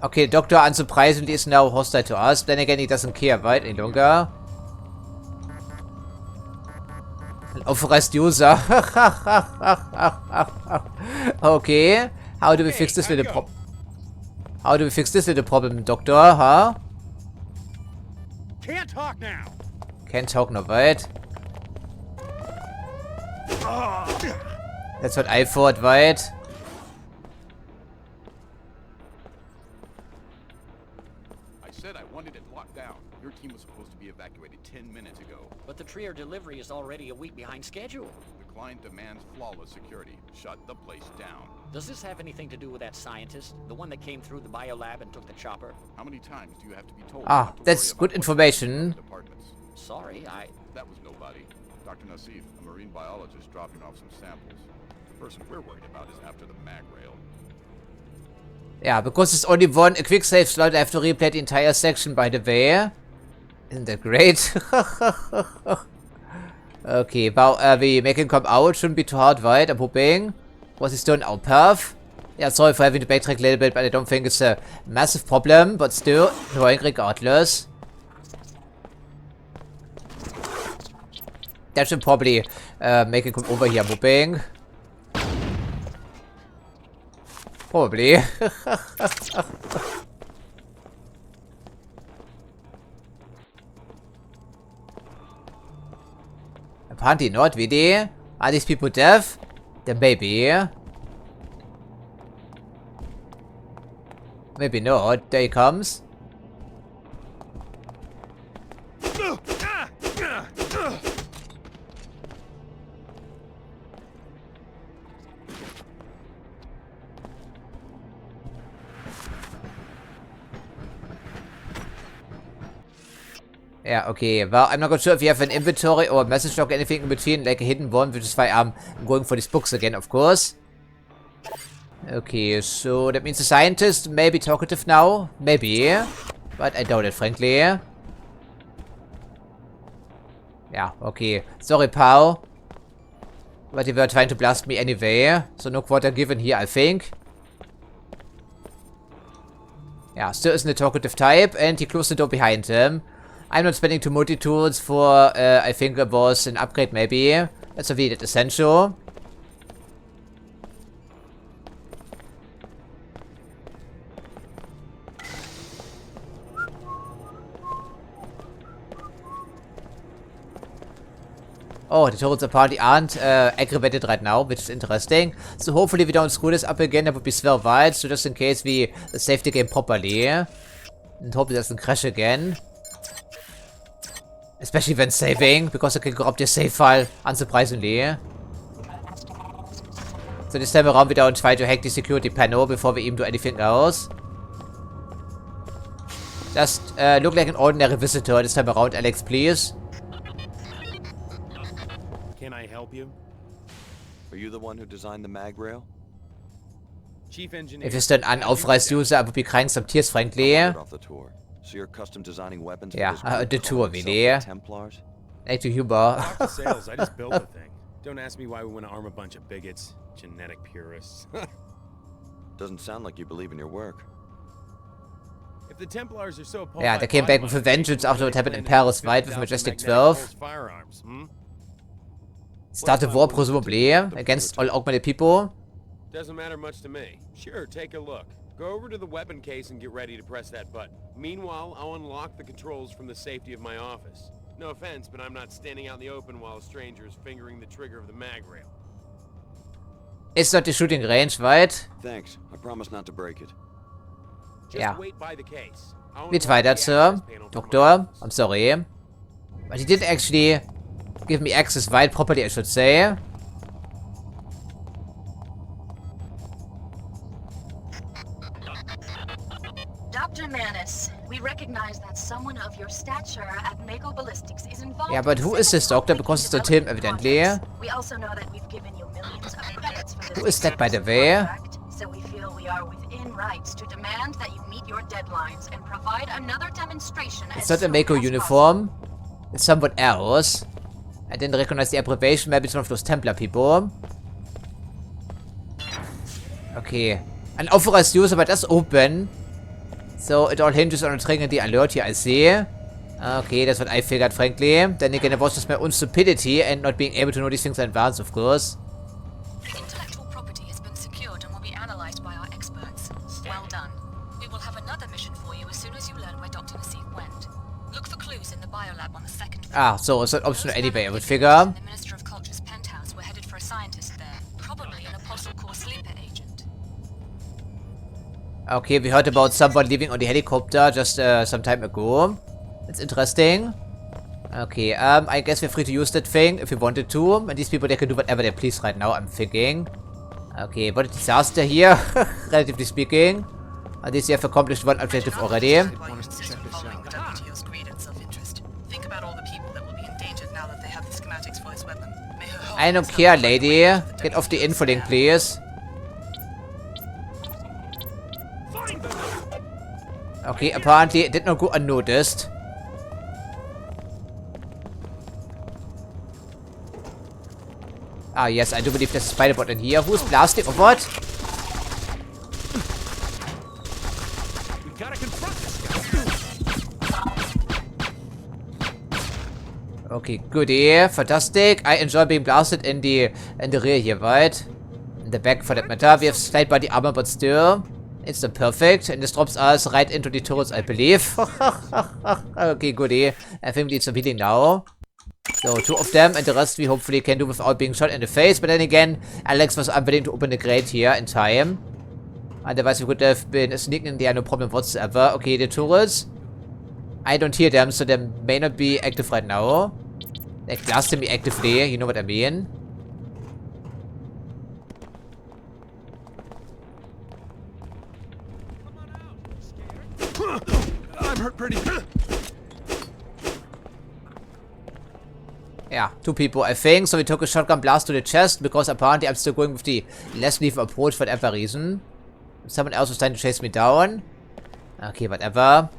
Okay, Doctor unsurprisingly is now hostile to us. Then again, he doesn't care, right? Any longer. An authorized user. Okay. How do we fix this little problem? How do we fix this little problem, Doctor? Huh? Can't talk now. Can't talk now, right? That's what I thought, right? I wanted it locked down. Your team was supposed to be evacuated 10 minutes ago. But the Trier delivery is already a week behind schedule. The client demands flawless security. Shut the place down. Does this have anything to do with that scientist? The one that came through the biolab and took the chopper? How many times do you have to be told? Ah, that's good information. Sorry, That was nobody. Dr. Nassif, a marine biologist dropping off some samples. The person we're worried about is after the mag rail. Yeah, because it's only one a quick save slot, I have to replay the entire section, by the way. Isn't that great? Okay, well, we make him come out. Shouldn't be too hard, right? I'm hoping. Was he still on our path? Yeah, sorry for having to backtrack a little bit, but I don't think it's a massive problem. But still, annoying regardless. That should probably make him come over here, I'm hoping. Probably. Apparently not, really. Are these people deaf? Then maybe. Maybe not. There he comes. Yeah, okay. Well, I'm not quite sure if you have an inventory or a message log, anything in between, like a hidden one, which is why I'm going for these books again, of course. Okay, so that means the scientist may be talkative now. Maybe. But I doubt it, frankly. Yeah, okay. Sorry, pal. But they were trying to blast me anyway. So no quarter given here, I think. Yeah, still isn't a talkative type, and he closed the door behind him. I'm not spending 2 multi-tools for, I think it was an upgrade maybe. That's a really essential. Oh, the turrets apparently aren't aggravated right now, which is interesting. So hopefully we don't screw this up again, that would be swell wide. So just in case we save the game properly. And hope it doesn't crash again. Especially when saving, because I can corrupt your save file, unsurprisingly. So this time around we don't try to hack the security panel before we even do anything else. Just look like an ordinary visitor this time around, Alex, please. Can I help you? Are you the one who designed the mag rail? Chief engineer. If you're still an unauthorized user, I would be crying some tears, frankly. Off the tour. So you're custom designing weapons? Yeah, the tour, really. Templars? Hey, to humor. Talk to sales. I just built the thing. Don't ask me why we want to arm a bunch of bigots, genetic purists. Doesn't sound like you believe in your work. If the Templars are so Yeah, they came back with a vengeance after what happened in Paris, right, with Majestic 12. Start a war, presumably, against all augmented people. Doesn't matter much to me. Sure, take a look. Go over to the weapon case and get ready to press that button. Meanwhile, I'll unlock the controls from the safety of my office. No offense, but I'm not standing out in the open while a stranger is fingering the trigger of the mag rail. It's not the shooting range, right? Thanks. I promise not to break it. Yeah. Wait by the case. We tried that, sir. Doctor, I'm sorry. But he didn't actually give me access right properly, I should say. Dr. Manis, we recognize that someone of your stature at Mako Ballistics is involved. Yeah, but who is this doctor? Because it's not him, evidently. We also know that we've given you millions of credits for this. Who is that, by the way? So we feel we are within rights to demand that you meet your deadlines and provide another demonstration. It's not a Mako uniform. It's someone else. I didn't recognize the abbreviation. Maybe it's one of those Templar people. Okay. Unauthorized user, but that's open. So it all hinges on triggering the alert here, I see. Okay, that's what I figured, frankly. Then again, it was just my own stupidity and not being able to know these things in advance, of course. Intellectual property has been secured and will be analyzed by our experts. Well done. We will have another mission for you as soon as you learn where Dr. Nassif went. Look for clues in the biolab on the second floor. Ah, so it's not optional anyway, I would figure. The Minister of Culture's penthouse were headed for a scientist there. Probably an Apostle Corps sleeper agent. Okay, we heard about someone leaving on the helicopter just some time ago. That's interesting. Okay, I guess we're free to use that thing if we wanted to. And these people, they can do whatever they please right now, I'm thinking. Okay, what a disaster here, relatively speaking. At least you have accomplished one objective already. I don't care, lady. Get off the infolink, please. Okay, apparently it did not go unnoticed. Ah, yes, I do believe there's a spider bot in here. Who's blasting or what? We gotta confront this guy. Okay, goodie. Fantastic. I enjoy being blasted in the rear here, right? In the back, for that matter. We have slight body armor, but still. It's the perfect, and this drops us right into the turrets, I believe. Okay, goodie. I think we need some healing now. So, 2 of them, and the rest we hopefully can do without being shot in the face. But then again, Alex was unwilling to open the grate here in time. Otherwise, we could have been sneaking in there, no problem whatsoever. Okay, the turrets. I don't hear them, so they may not be active right now. They blasted me actively, you know what I mean? I'm hurt pretty good. Yeah, 2 people, I think. So we took a shotgun blast to the chest because apparently I'm still going with the less lethal approach for whatever reason. Someone else was trying to chase me down. Okay, whatever.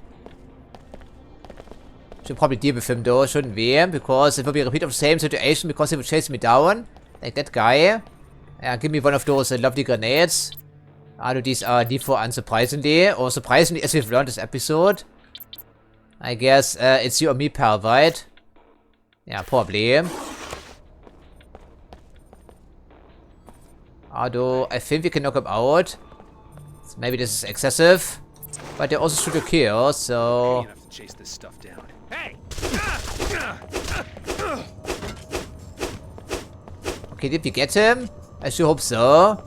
Should probably deal with him though, shouldn't we? Because it will be a repeat of the same situation because he would chase me down. Like that guy. Yeah, give me one of those lovely grenades. Although these are D4 unsurprisingly. Or surprisingly as we've learned this episode. I guess it's you or me, pal, right? Yeah, probably. Although I think we can knock him out. So maybe this is excessive. But they also shoot a kill, so... Chase this stuff down. Okay, did we get him? I sure hope so.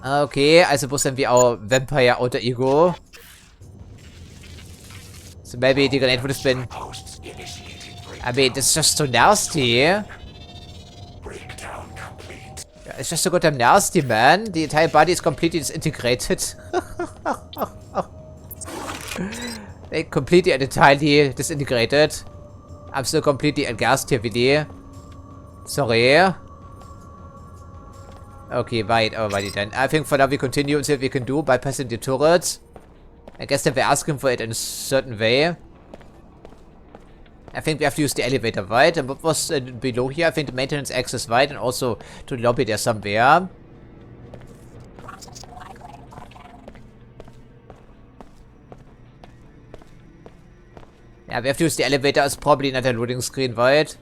Okay, I suppose then we our vampire alter ego. So maybe the grenade would have been... I mean, it's just so nasty. It's just so goddamn nasty, man. The entire body is completely disintegrated. They completely and entirely disintegrated. I'm still completely aghast here, really. Sorry. Okay, right, alrighty then. I think for now we continue and see what we can do by passing the turrets. I guess that we're asking for it in a certain way. I think we have to use the elevator, right? And what was below here? I think the maintenance access, right? And also to the lobby there somewhere. Yeah, we have to use the elevator as probably another loading screen, right?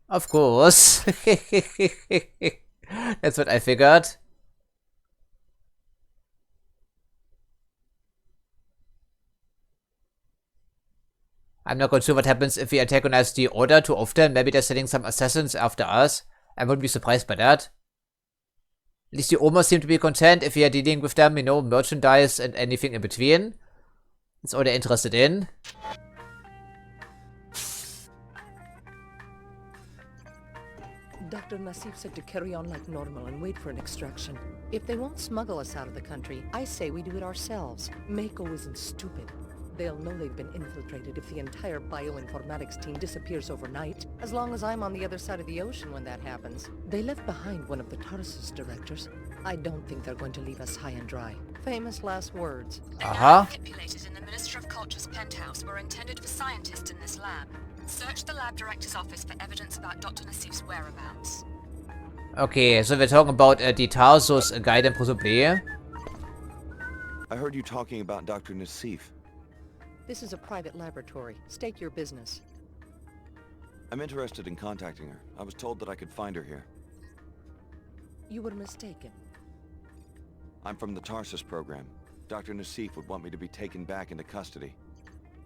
Of course. That's what I figured. I'm not quite sure what happens if we antagonize the Order too often. Maybe they're sending some assassins after us. I wouldn't be surprised by that. At least the Omas seem to be content if we are dealing with them, you know, merchandise and anything in between. That's all they're interested in. Dr. Nassif said to carry on like normal and wait for an extraction. If they won't smuggle us out of the country, I say we do it ourselves. Mako isn't stupid. They'll know they've been infiltrated if the entire bioinformatics team disappears overnight, as long as I'm on the other side of the ocean when that happens. They left behind one of the Tarsus directors. I don't think they're going to leave us high and dry. Famous last words. Manipulators in the Minister of Culture's penthouse were intended for scientists in this lab. Search the lab director's office for evidence about Dr. Nassif's whereabouts. Okay, so we're talking about the Tarsus guy then possibly. I heard you talking about Dr. Nassif. This is a private laboratory. State your business. I'm interested in contacting her. I was told that I could find her here. You were mistaken. I'm from the Tarsus program. Dr. Nassif would want me to be taken back into custody.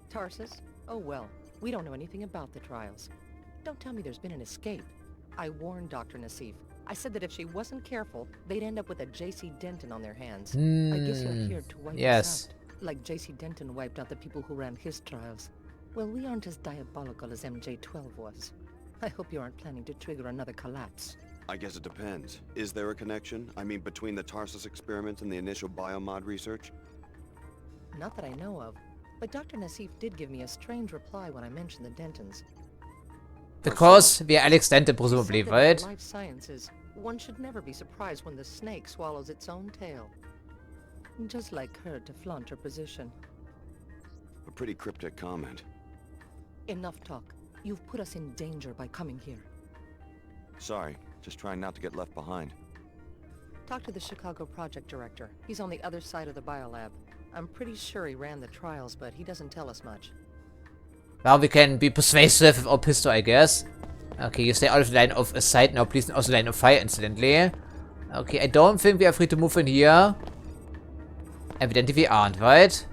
Tarsus? Oh well, we don't know anything about the trials. Don't tell me there's been an escape. I warned Dr. Nassif. I said that if she wasn't careful, they'd end up with a J.C. Denton on their hands. I guess you're here to wipe us out. Like J.C. Denton wiped out the people who ran his trials. Well, we aren't as diabolical as MJ-12 was. I hope you aren't planning to trigger another collapse. I guess it depends. Is there a connection? I mean, between the Tarsus experiments and the initial biomod research? Not that I know of. But Dr. Nassif did give me a strange reply when I mentioned the Dentons. Because we are Alex Denton, presumably, right? Life sciences, one should never be surprised when the snake swallows its own tail. Just like her to flaunt her position. A pretty cryptic comment. Enough talk. You've put us in danger by coming here. Sorry, just trying not to get left behind. Talk to the Chicago project director. He's on the other side of the biolab. I'm pretty sure he ran the trials, but he doesn't tell us much. Well, we can be persuasive with our pistol, I guess. Okay, you stay out of the line of sight now, please, and also line of fire incidentally. Okay, I don't think we are free to move in here. Evidently we aren't, right?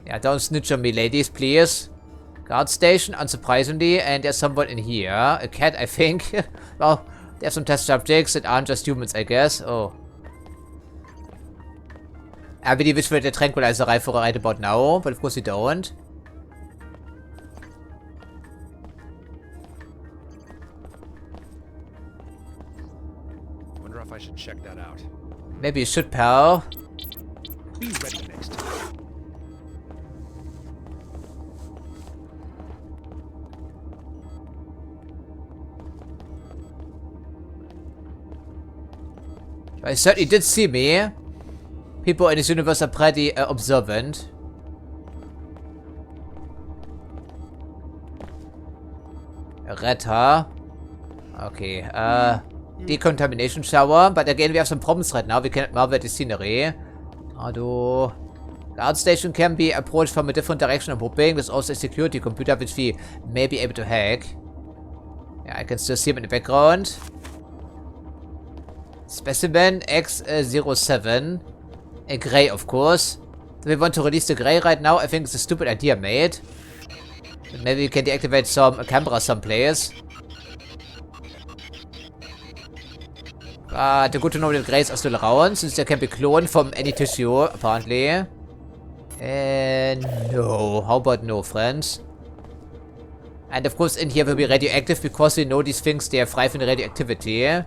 Yeah, don't snitch on me, ladies, please. Guard station, unsurprisingly, and there's someone in here. A cat, I think. Well, they have some test subjects that aren't just humans, I guess. Oh. I believe it's for the tranquilizer rifle right about now, but of course we don't. Wonder if I should check that out. Maybe you should, pal. Be ready next time. I certainly did see me. People in this universe are pretty observant. Red, huh? Okay, decontamination shower. But again, we have some problems right now. We cannot malware the scenery. Although, guard station can be approached from a different direction. I'm hoping there's also a security computer which we may be able to hack. Yeah, I can still see him in the background. Specimen X07. A gray, of course. Do we want to release the gray right now? I think it's a stupid idea, mate. But maybe we can deactivate some cameras someplace. But good to know that grays are still around, since they can be cloned from any tissue, apparently. And no. How about no, friends? And of course in here will be radioactive, because we know these things, they thrive in radioactivity.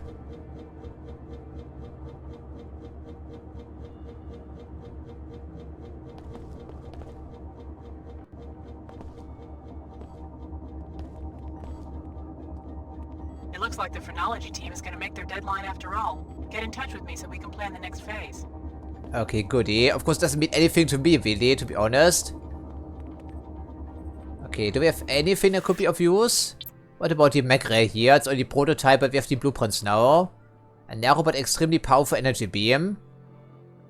Looks like the phrenology team is going to make their deadline after all. Get in touch with me so we can plan the next phase. Okay, goodie. Of course, doesn't mean anything to me, really, to be honest. Okay, do we have anything that could be of use? What about the mech ray here? It's only prototype, but we have the blueprints now. A narrow but extremely powerful energy beam.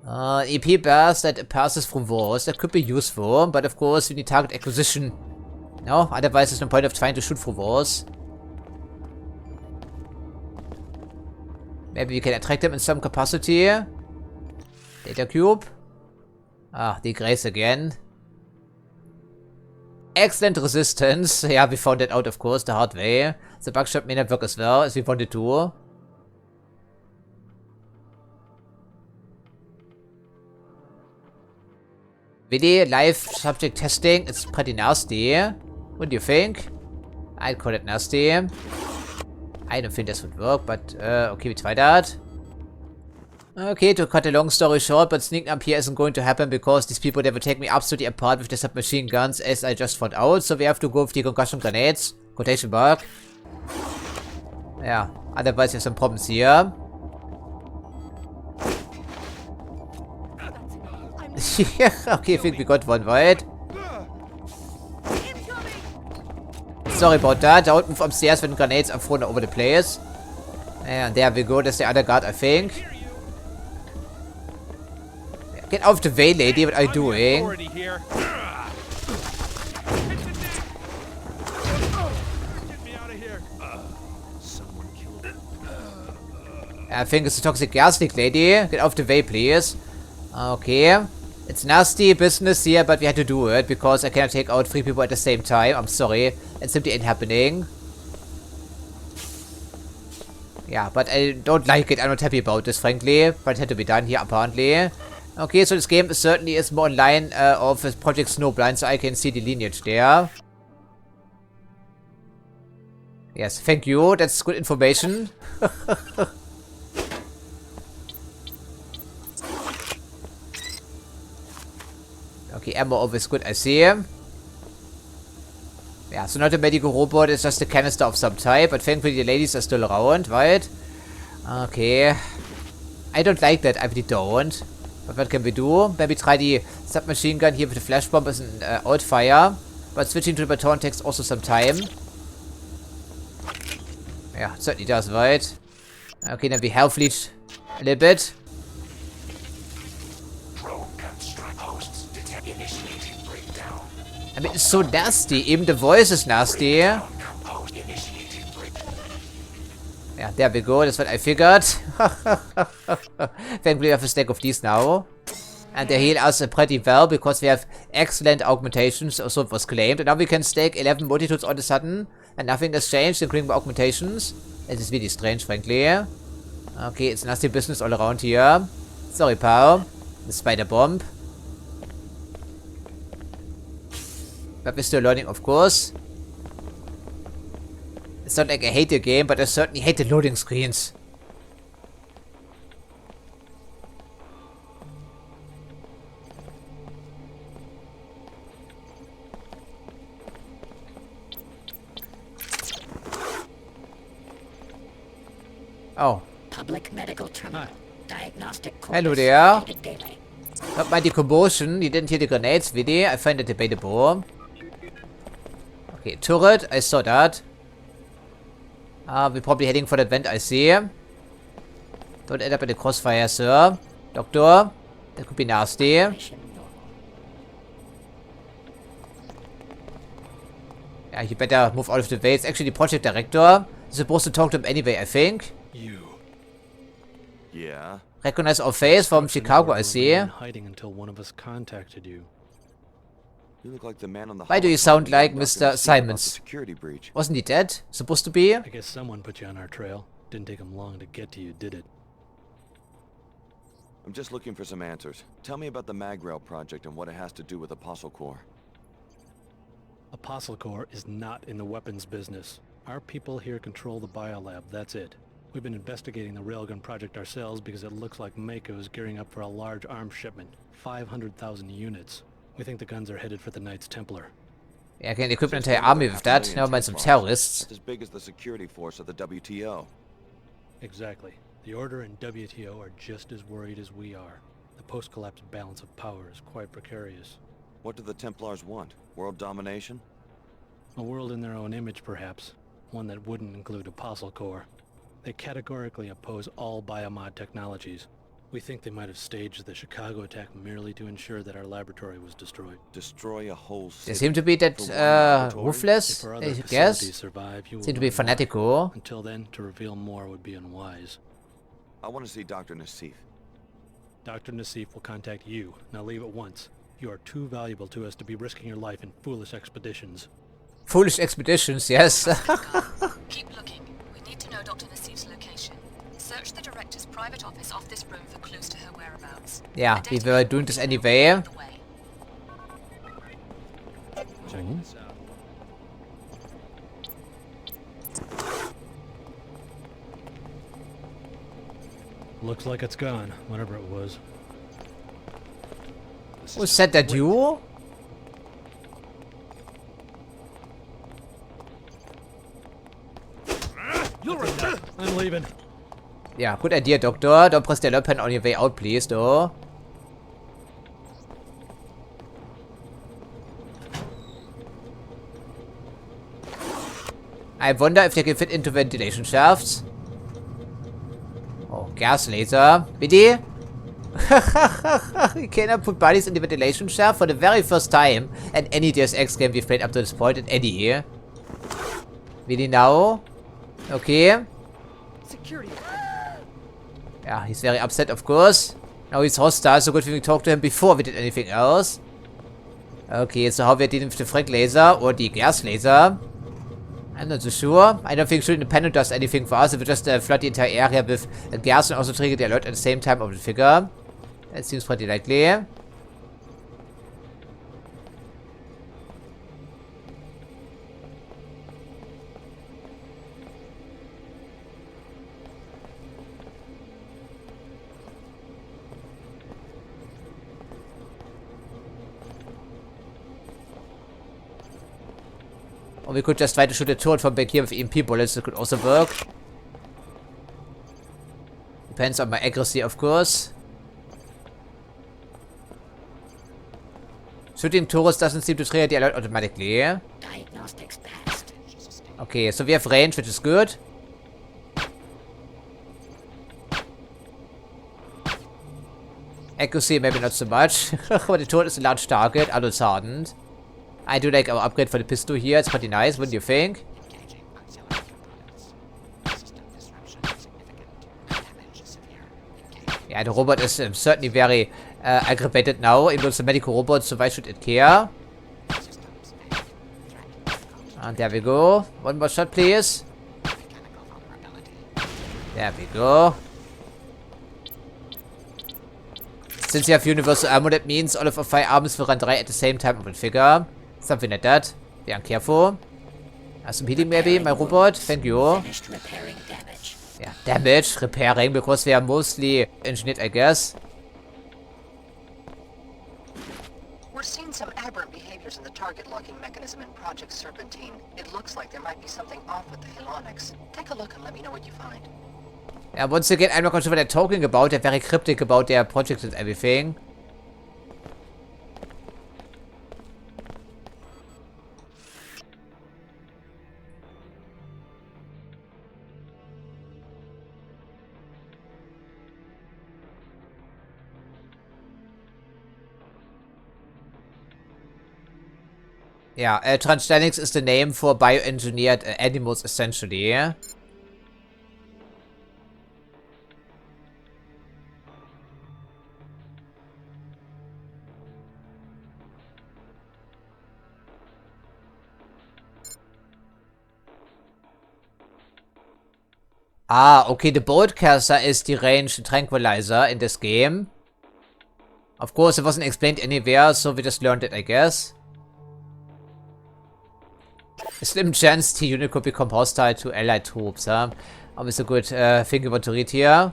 EP burst that passes through walls. That could be useful, but of course, we need target acquisition. No, otherwise there's no point of trying to shoot through walls. Maybe we can attract them in some capacity. Data cube. Ah, the grays again. Excellent resistance. Yeah, we found that out, of course, the hard way. The bugshot may not work as well as we wanted to. Really, live subject testing. It's pretty nasty. What do you think? I'd call it nasty. I don't think this would work, but okay, we try that. Okay, to cut a long story short, but sneaking up here isn't going to happen because these people, they will take me absolutely apart with the submachine guns, as I just found out. So we have to go with the concussion grenades. Quotation mark. Yeah, otherwise there's some problems here. Okay, I think we got one right. Sorry about that. Don't move upstairs when grenades are thrown over the place. And there we go. That's the other guard, I think. Get out of the way, lady. What are you doing? I think it's a toxic gas leak, lady. Get out of the way, please. Okay. It's nasty business here, but we had to do it because I cannot take out 3 people at the same time. I'm sorry. It simply ain't happening. Yeah, but I don't like it. I'm not happy about this, frankly. But it had to be done here, apparently. Okay, so this game certainly is more in line of Project Snowblind, so I can see the lineage there. Yes, thank you. That's good information. Okay, ammo always good, I see. Yeah, so not a medical robot, it's just a canister of some type, but thankfully the ladies are still around, right? Okay. I don't like that, I really don't. But what can we do? Maybe try the submachine gun here with the flash bomb as an outfire. But switching to the baton takes also some time. Yeah, certainly does, right? Okay, then we health leech a little bit. I mean, it's so nasty. Even the voice is nasty. Yeah, there we go. That's what I figured. Thankfully, we have a stack of these now. And they heal us pretty well because we have excellent augmentations, so it was claimed. And now we can stake 11 multitudes all of a sudden. And nothing has changed, including augmentations. It is really strange, frankly. Okay, it's nasty business all around here. Sorry, pal. The spider bomb. But we're still learning, of course. It's not like I hate the game, but I certainly hate the loading screens. Oh. Public medical terminal. Diagnostic. Hello there. Not mind the commotion. You didn't hear the grenades, really? I find it debatable. Okay, turret. I saw that. We're probably heading for that vent, I see. Don't end up in the crossfire, sir. Doctor. That could be nasty. Yeah, you better move out of the way. It's actually the project director. You're supposed to talk to him anyway, I think. Yeah. Recognize our face from Chicago, I see. Hiding until one of us contacted you. You look like the man on the Why do you sound like Mr. Simons? Wasn't he dead? Supposed to be? I guess someone put you on our trail. Didn't take him long to get to you, did it? I'm just looking for some answers. Tell me about the Magrail project and what it has to do with Apostle Corps. Apostle Corps is not in the weapons business. Our people here control the biolab, that's it. We've been investigating the railgun project ourselves because it looks like Mako is gearing up for a large arms shipment. 500,000 units. We think the guns are headed for the Knights Templar. Yeah, I can equip an entire army with that. Never mind some terrorists. That's as big as the security force of the WTO. Exactly. The Order and WTO are just as worried as we are. The post-collapse balance of power is quite precarious. What do the Templars want? World domination? A world in their own image, perhaps. One that wouldn't include Apostle Corps. They categorically oppose all biomod technologies. We think they might have staged the Chicago attack merely to ensure that our laboratory was destroyed. Destroy a whole city. They seem to be that ruthless, I guess. Seem to be fanatical. Until then, to reveal more would be unwise. I want to see Dr. Nassif. Dr. Nassif will contact you. Now leave at once. You are too valuable to us to be risking your life in foolish expeditions. Foolish expeditions, yes. Keep looking. We need to know Dr. Nassif's location. Search the director's private office off this room for clues to her whereabouts. Yeah, we were doing this anyway. Check this out. Looks like it's gone, whatever it was. Who said that, you? I'm leaving. Yeah, good idea, Doctor. Don't press the alert pen on your way out, please, though. I wonder if they can fit into ventilation shafts. Oh, gas laser. Bitte? You cannot put bodies in the ventilation shaft for the very first time in any Deus Ex game we've played up to this point, in any. Really now? Okay. Security. Yeah, he's very upset, of course. Now he's hostile, so good we talked to him before we did anything else. Okay, so how we're dealing with the frag laser or the gas laser. I'm not so sure. I don't think Shoot Independent does anything for us. If we just flood the entire area with gas and also trigger the alert at the same time of the figure. That seems pretty likely. Or we could just try to shoot a turret from back here with EMP bullets. That could also work. Depends on my accuracy, of course. Shooting turrets doesn't seem to trigger the alert automatically. Diagnostics passed. Okay, so we have range, which is good. Accuracy, maybe not so much. But the turret is a large target, almost hardened. I do like our upgrade for the pistol here. It's pretty nice, wouldn't you think? Yeah, the robot is certainly very aggravated now. It was a medical robot, so why should it care? And there we go. One more shot, please. There we go. Since you have universal armor, that means all of our firearms will run dry at the same time, I would figure. Something like that. Be careful. Some healing maybe, my robot. Thank you. Finished repairing damage. Yeah, damage, repairing, because we are mostly engineered, I guess. We're seeing some aberrant behaviors in the target locking mechanism in Project Serpentine. It looks like there might be something off with the halonics. Take a look and let me know what you find. Yeah, once again, I'm not quite sure what they're talking about. They're very cryptic about their projects and everything. Yeah, transgenics is the name for bioengineered animals, essentially. Ah, okay, the broadcaster is the ranged tranquilizer in this game. Of course, it wasn't explained anywhere, so we just learned it, I guess. A slim chance the unit could become hostile to allied troops, huh? Always a good thing you want to read here.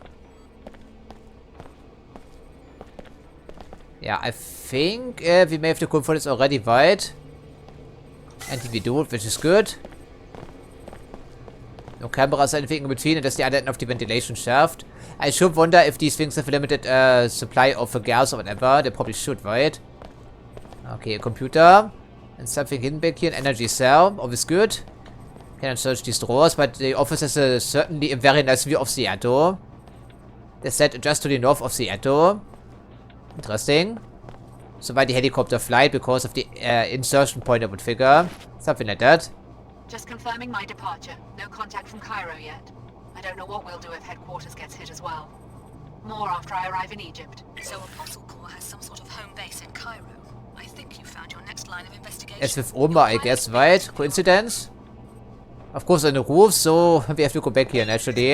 Yeah, I think we may have to confirm this already, right? And we do, which is good. No cameras or anything in between, and that's the other end of the ventilation shaft. I should wonder if these things have a limited supply of gas or whatever. They probably should, right? Okay, a computer. And something hidden back here, an energy cell. Always good. Cannot search these drawers, but the office has certainly a very nice view of Seattle. They set just to the north of Seattle. Interesting. So why the helicopter flight? Because of the insertion point, I would figure. Something like that. Just confirming my departure. No contact from Cairo yet. I don't know what we'll do if headquarters gets hit as well. More after I arrive in Egypt. So Apostle Corps has some sort of home base in Cairo. I think you found your next line of investigation. It's with Oma, I guess, right? Coincidence? Of course, on the roof, so we have to go back here, naturally.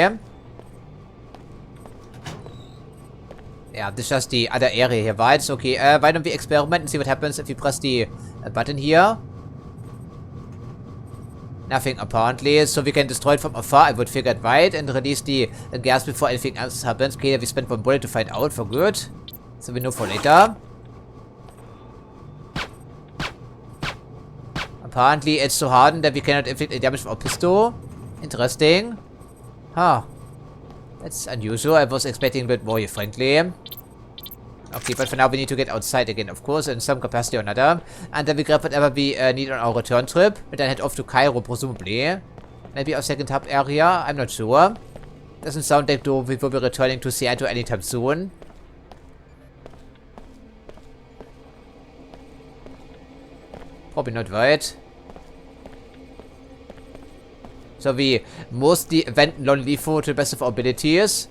Yeah, this is just the other area here, right? So, okay, why don't we experiment and see what happens if we press the button here? Nothing, apparently. So we can destroy it from afar, I would figure it right, and release the gas before anything else happens. Okay, we spent one bullet to find out, for good. So we know for later. Apparently, it's so hardened that we cannot inflict any damage with our pistol. Interesting. Huh. That's unusual. I was expecting a bit more here, frankly. Okay, but for now we need to get outside again, of course, in some capacity or another. And then we grab whatever we need on our return trip. And then head off to Cairo, presumably. Maybe our second hub area? I'm not sure. Doesn't sound like though we will be returning to Seattle anytime soon. Probably not, right? So we mostly event non-lethal to the best of our abilities.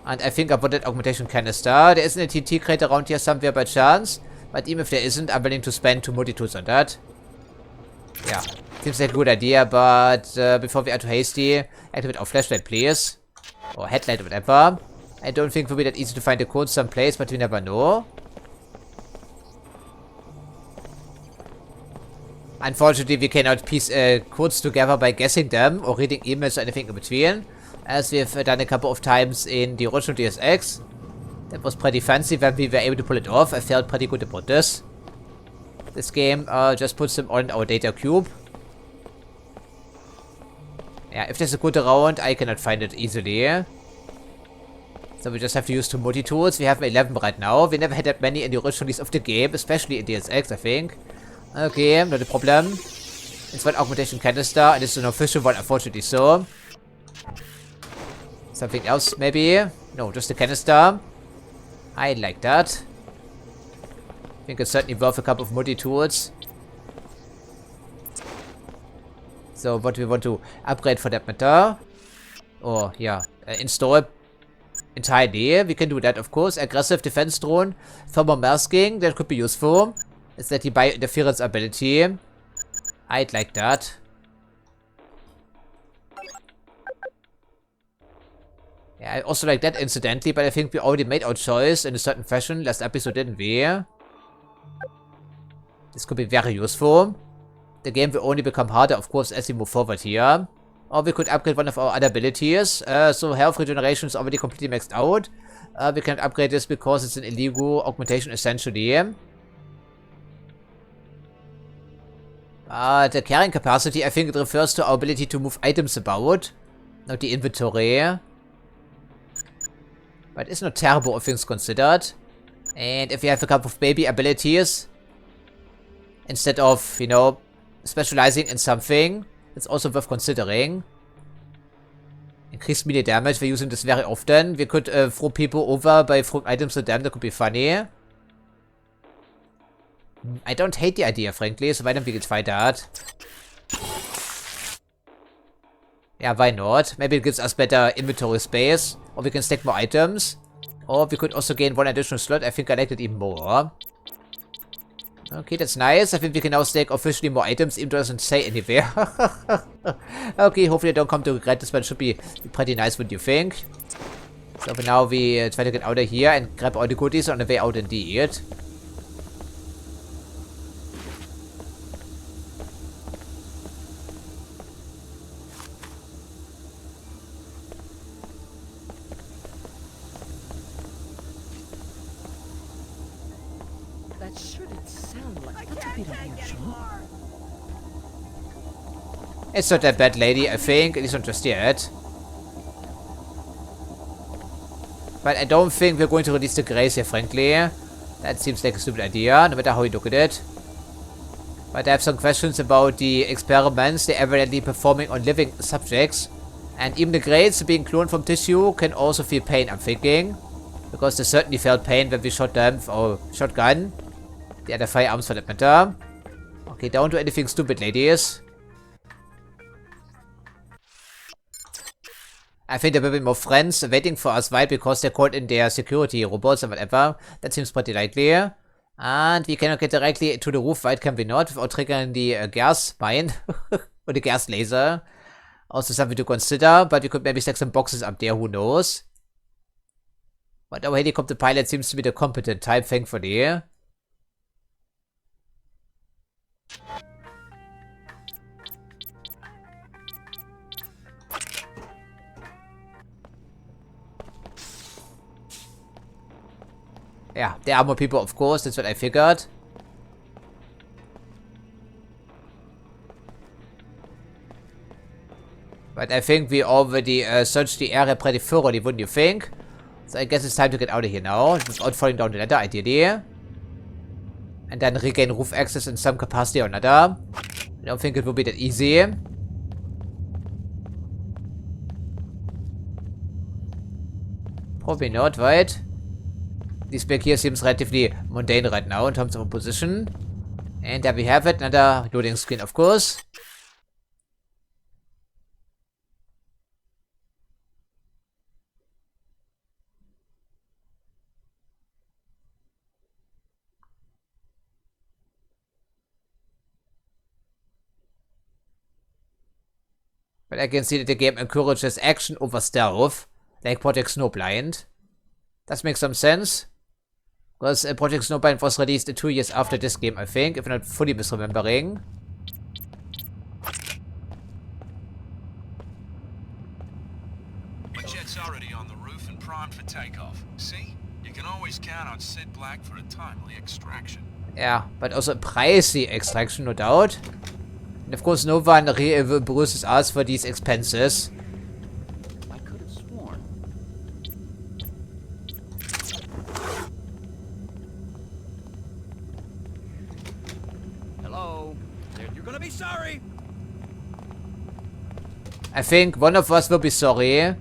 And I think I put that augmentation canister. There isn't a TNT crate around here somewhere by chance. But even if there isn't, I'm willing to spend 2 multitools on that. Yeah, seems like a good idea, but before we are too hasty, activate our flashlight, please. Or headlight or whatever. I don't think it will be that easy to find the code someplace, but we never know. Unfortunately, we cannot piece codes together by guessing them or reading emails or anything in between, as we have done a couple of times in the original Deus Ex. That was pretty fancy when we were able to pull it off. I felt pretty good about this. This game just puts them all in our data cube. Yeah, if there's a code around, I cannot find it easily. So we just have to use 2 multi-tools. We have 11 right now. We never had that many in the original release of the game, especially in Deus Ex, I think. Okay, not a problem. It's one augmentation canister, and it's an official one, unfortunately so. Something else, maybe? No, just a canister. I like that. I think it's certainly worth a couple of multi-tools. So, what we want to upgrade for that matter. Or, yeah, install. entirely. We can do that, of course. Aggressive defense drone, thermal masking, that could be useful. Is that the biointerference ability? I'd like that. Yeah, I also like that incidentally, but I think we already made our choice in a certain fashion last episode, didn't we? This could be very useful. The game will only become harder, of course, as we move forward here. Or we could upgrade one of our other abilities. So health regeneration is already completely maxed out. We can upgrade this because it's an illegal augmentation, essentially. The carrying capacity, I think it refers to our ability to move items about. Not the inventory. But it's not terrible, all things considered. And if you have a couple of baby abilities, instead of, you know, specializing in something, it's also worth considering. Increased melee damage, we're using this very often. We could throw people over by throwing items to them, that could be funny. I don't hate the idea, frankly, so why don't we try that? Yeah, why not? Maybe it gives us better inventory space. Or we can stack more items. Or we could also gain one additional slot. I think I liked it even more. Okay, that's nice. I think we can now stack officially more items, even though it doesn't say anywhere. Okay, hopefully I don't come to regret this, but it should be pretty nice, what do you think? So for now we try to get out of here and grab all the goodies on the way out indeed. That shouldn't sound like that's a bit unusual. It's not that bad, lady, I think. At least not just yet. But I don't think we're going to release the Grace here, frankly. That seems like a stupid idea, no matter how you look at it. But I have some questions about the experiments they're evidently performing on living subjects. And even the Grays being cloned from tissue can also feel pain, I'm thinking. Because they certainly felt pain when we shot them with our shotgun. The other firearms for that matter. Okay, don't do anything stupid, ladies. I think there will be more friends waiting for us, right? Because they're called in their security robots or whatever. That seems pretty likely. And we cannot get directly to the roof, right? Can we not? Without triggering the gas mine. Or the gas laser. Also something to consider. But we could maybe stack some boxes up there, who knows? But our helicopter pilot seems to be the competent type, thankfully. Yeah, there are more people, of course, that's what I figured. But I think we already searched the area pretty thoroughly, wouldn't you think? So I guess it's time to get out of here now, without falling down the ladder, ideally. And then regain roof access in some capacity or another. I don't think it will be that easy. Probably not, right? This back here seems relatively mundane right now in terms of position. And there we have it, another loading screen, of course. But I can see that the game encourages action over stealth, like Project Snowblind. Does make some sense. Because Project Snowblind was released 2 years after this game, I think, if I'm not fully misremembering. My jet's already on the roof and primed for takeoff. See? You can always count on Sid Black for a timely extraction. Yeah, but also a pricey extraction, no doubt. And of course, no one bruises us for these expenses. I could have sworn. Hello? You're gonna be sorry! I think one of us will be sorry.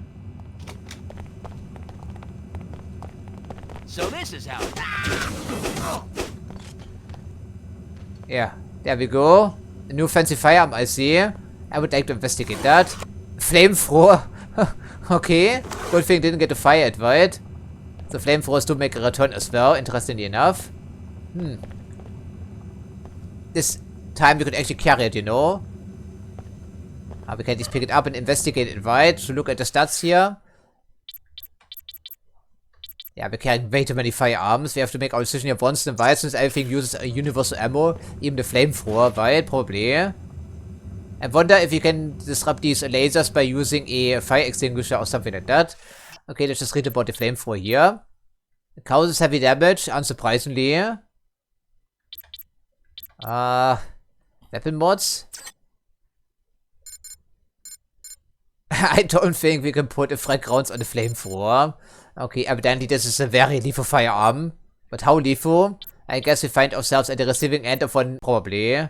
So this is how... Yeah, there we go. A new fancy firearm, I see. I would like to investigate that. Flamethrower. Okay. Good thing didn't get to fire it, right? The flamethrowers do make a return as well, interestingly enough. This time we could actually carry it, you know? We can just pick it up and investigate it, right? So look at the stats here. Yeah, we're carrying way too many firearms. We have to make our decision here once in a while, since everything uses a universal ammo. Even the flamethrower, right? Probably. I wonder if you can disrupt these lasers by using a fire extinguisher or something like that. Okay, let's just read about the flamethrower here. It causes heavy damage, unsurprisingly. Weapon mods? I don't think we can put a frag rounds on the flamethrower. Okay, evidently this is a very lethal firearm. But how lethal? I guess we find ourselves at the receiving end of one, probably.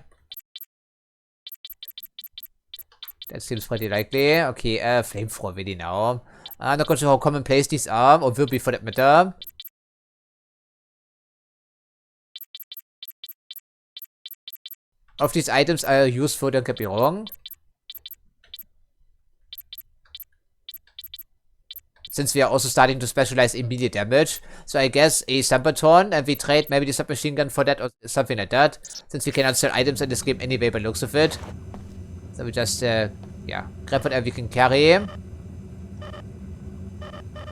That seems pretty likely. Okay, flamethrower really now. I'm not quite sure how commonplace these are, or will be for that matter. Of these items are useful, don't get me wrong. Since we are also starting to specialize in immediate damage. So I guess a subbaton, and we trade maybe the submachine gun for that or something like that. Since we cannot sell items in this game anyway by looks of it. So we just, yeah, grab whatever we can carry.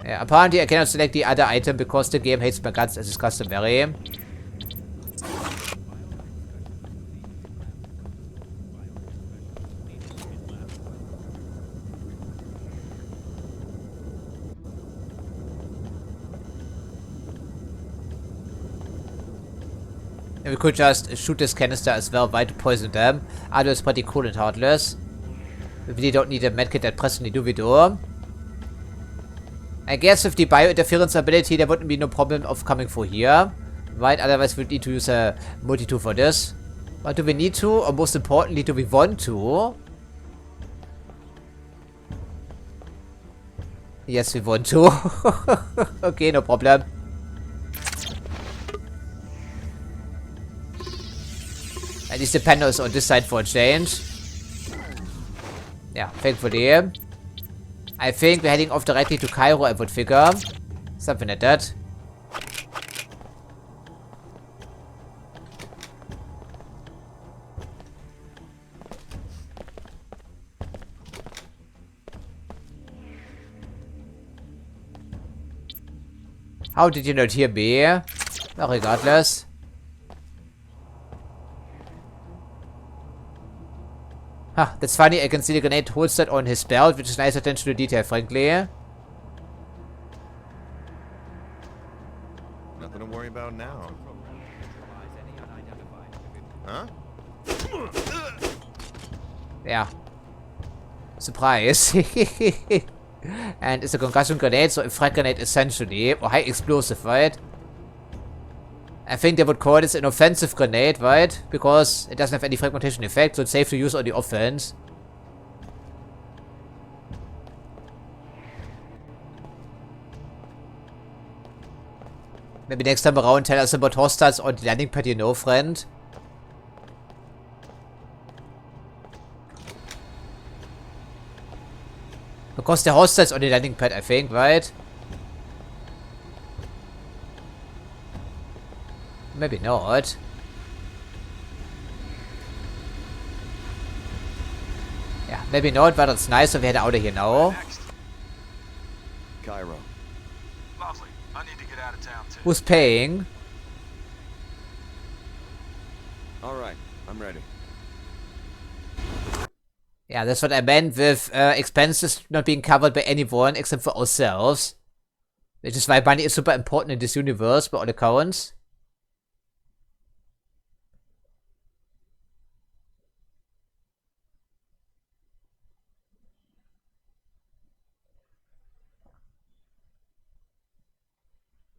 Yeah, apparently I cannot select the other item because the game hates my guns as is customary. And we could just shoot this canister as well, right, to poison them. Although it's pretty cool and heartless. We really don't need a medkit that presently, do we do? I guess with the biointerference ability, there wouldn't be no problem of coming through here. Right, otherwise we'd need to use a multi-tool for this. But do we need to? Or most importantly, do we want to? Yes, we want to. Okay, no problem. At least the panel is on this side for a change. Yeah, thankfully. I think we're heading off directly to Cairo, I would figure. Something like that. How did you not hear me? Well, regardless. Huh, that's funny, I can see the grenade holstered on his belt, which is nice attention to detail, frankly. Nothing to worry about now. Huh? Yeah. Surprise. And it's a concussion grenade, so a frag grenade essentially. Or high explosive, right? I think they would call this an offensive grenade, right? Because it doesn't have any fragmentation effect, so it's safe to use on the offense. Maybe next time around tell us about hostiles on the landing pad, you know, friend. Because the hostiles on the landing pad, I think, right? Maybe not. Yeah, maybe not, but it's nice if we head out of here now. Cairo. Lovely. I need to get out of town too. Who's paying? Alright, I'm ready. Yeah, that's what I meant with expenses not being covered by anyone except for ourselves. Which is why money is super important in this universe by all accounts.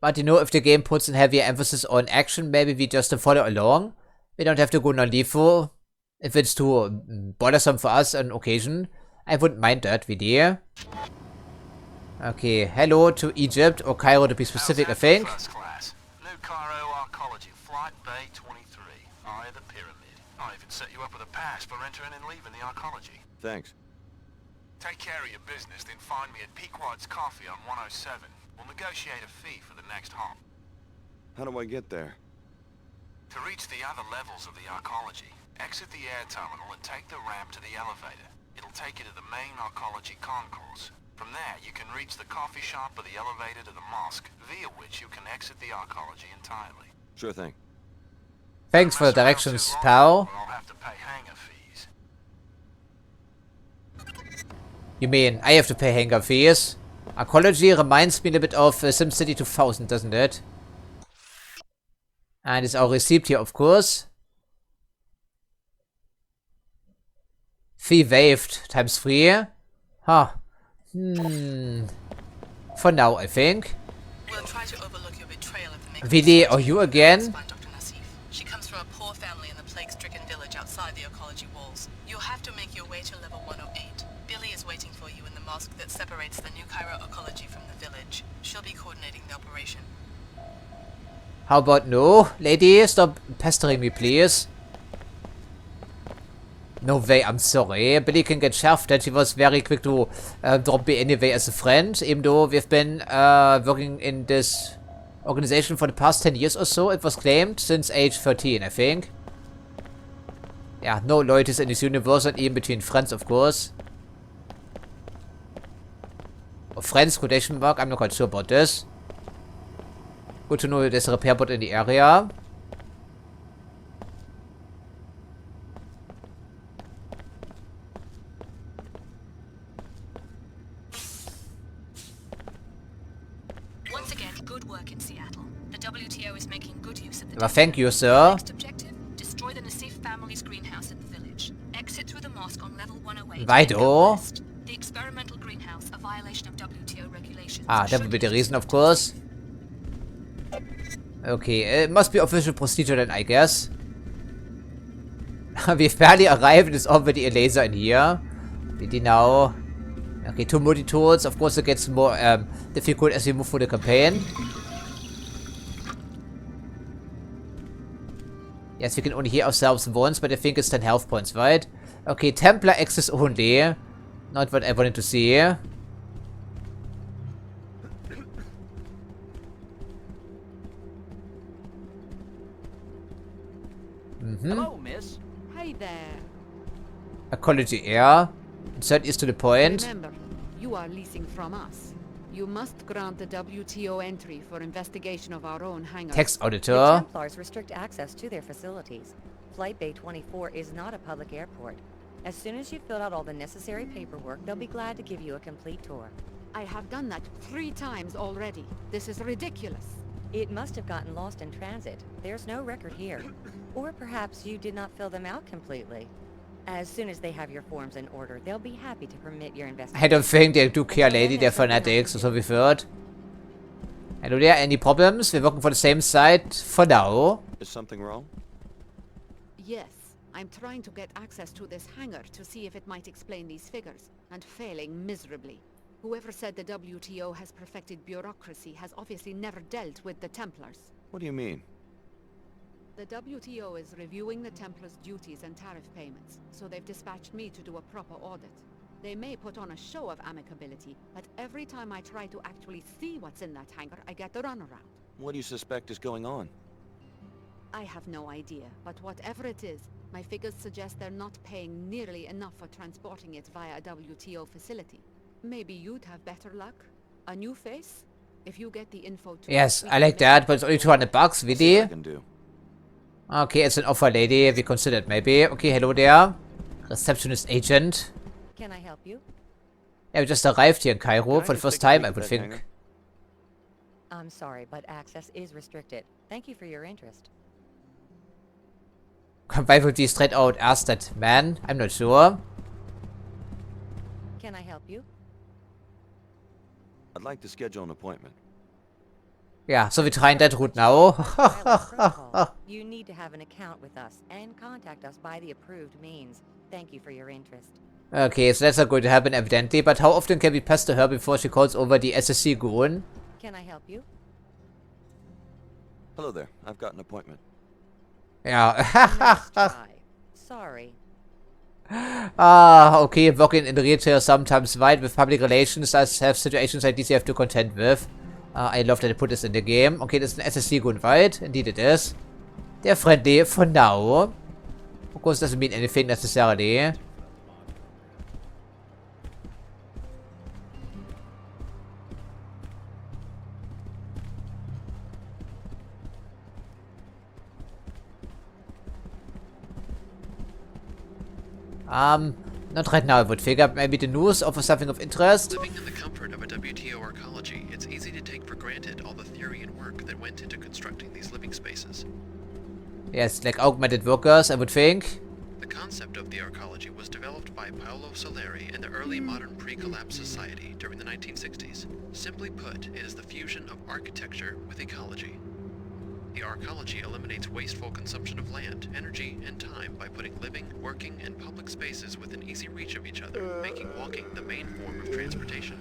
But you know, if the game puts a heavier emphasis on action, maybe we just follow along. We don't have to go non-lethal. If it's too bothersome for us on occasion, I wouldn't mind that, really. Okay, hello to Egypt, or Cairo to be specific, I think. First class. New Cairo Arcology, Flight Bay 23. Eye of the Pyramid. I'll even set you up with a pass for entering and leaving the Arcology. Thanks. Take care of your business, then find me at Pequod's Coffee on 107. We'll negotiate a fee for the next hop. How do I get there? To reach the other levels of the arcology, exit the air terminal and take the ramp to the elevator. It'll take you to the main arcology concourse. From there, you can reach the coffee shop or the elevator to the mosque, via which you can exit the arcology entirely. Sure thing. Thanks for the directions, pal. I'll have to pay hangar fees. You mean I have to pay hangar fees? Arcology reminds me a bit of SimCity 2000, doesn't it? And it's our receipt here, of course. Fee waived times 3. Huh. For now, I think. We'll try to overlook your betrayal of the Vidi, are you again? Dr. Nassif. She comes from a poor family in the plague-stricken village outside the arcology walls. You'll have to make your way to level 108. Billy is waiting for you in the mosque that separates the New Cairo arcology from the village. She'll be coordinating the operation. How about no? Lady, stop pestering me, please. No way, I'm sorry. Billy can get shafted. She was very quick to drop me anyway as a friend. Even though we've been working in this organization for the past 10 years or so. It was claimed since age 13, I think. Yeah, no loyalties in this universe, and even between friends, of course. Or friends, quotation mark, I'm not quite sure about this. Good to know there's a repair bot in the area. Once again, good work in Seattle. The WTO is making good use of the Well, thank you, sir. Next objective, destroy the Nassif family's greenhouse in the village. Exit through the mosque on level 108. Weiter. The experimental greenhouse, a violation of WTO regulations. Ah, that would be the reason, of course. Okay, it must be official procedure then, I guess. We've barely arrived. There's already a laser in here. Did he now? Okay, 2 multi-tools. Of course, it gets more difficult as we move through the campaign. Yes, we can only heal ourselves once, but I think it's 10 health points, right? Okay, Templar access only. Not what I wanted to see. Hello, miss. Hey there. Ecology air. Insert is to the point. Remember, you are leasing from us. You must grant the WTO entry for investigation of our own hangar. Text auditor. The Templars restrict access to their facilities. Flight Bay 24 is not a public airport. As soon as you've filled out all the necessary paperwork, they'll be glad to give you a complete tour. I have done that 3 times already. This is ridiculous. It must have gotten lost in transit. There's no record here. Or perhaps you did not fill them out completely. As soon as they have your forms in order, they'll be happy to permit your investigation. I don't think they do care, lady. They're fanatics, so we've heard. Hello there, any problems? We're working for the same site for now. Is something wrong? Yes. I'm trying to get access to this hangar to see if it might explain these figures, and failing miserably. Whoever said the WTO has perfected bureaucracy has obviously never dealt with the Templars. What do you mean? The WTO is reviewing the Templars' duties and tariff payments, so they've dispatched me to do a proper audit. They may put on a show of amicability, but every time I try to actually see what's in that hangar, I get the runaround. What do you suspect is going on? I have no idea, but whatever it is, my figures suggest they're not paying nearly enough for transporting it via a WTO facility. Maybe you'd have better luck? A new face? If you get the info to Yes, I like that, but it's only 200 bucks, Vidi. Okay, it's an offer, lady. We considered maybe. Okay, hello there. Receptionist agent. Can I help you? Yeah, we just arrived here in Cairo for the first time, I would think. I'm sorry, but access is restricted. Thank you for your interest. Why would he straight out ask that man? I'm not sure. Can I help you? I'd like to schedule an appointment. Yeah, so we're trying that route now. You need to have an account with us and contact us by the approved means. Thank you for your interest. Okay, so that's not going to happen evidently, but how often can we pester her before she calls over the SSC goon? Can I help you? Hello there. I've got an appointment. Yeah. Nice try. Sorry. Okay, working in retail sometimes white with public relations does have situations like these you have to contend with. I love that they put this in the game. Okay, this is an SSC going white. Indeed it is. They're friendly for now. Of course, doesn't mean anything necessarily. Not right now, I would figure. Maybe the news offers something of interest. Living in the comfort of a WTO arcology, it's easy to take for granted all the theory and work that went into constructing these living spaces. Yes, like augmented workers, I would think. The concept of the arcology was developed by Paolo Soleri in the early modern pre-collapse society during the 1960s. Simply put, it is the fusion of architecture with ecology. The arcology eliminates wasteful consumption of land, energy, and time by putting living, working, and public spaces within easy reach of each other, making walking the main form of transportation.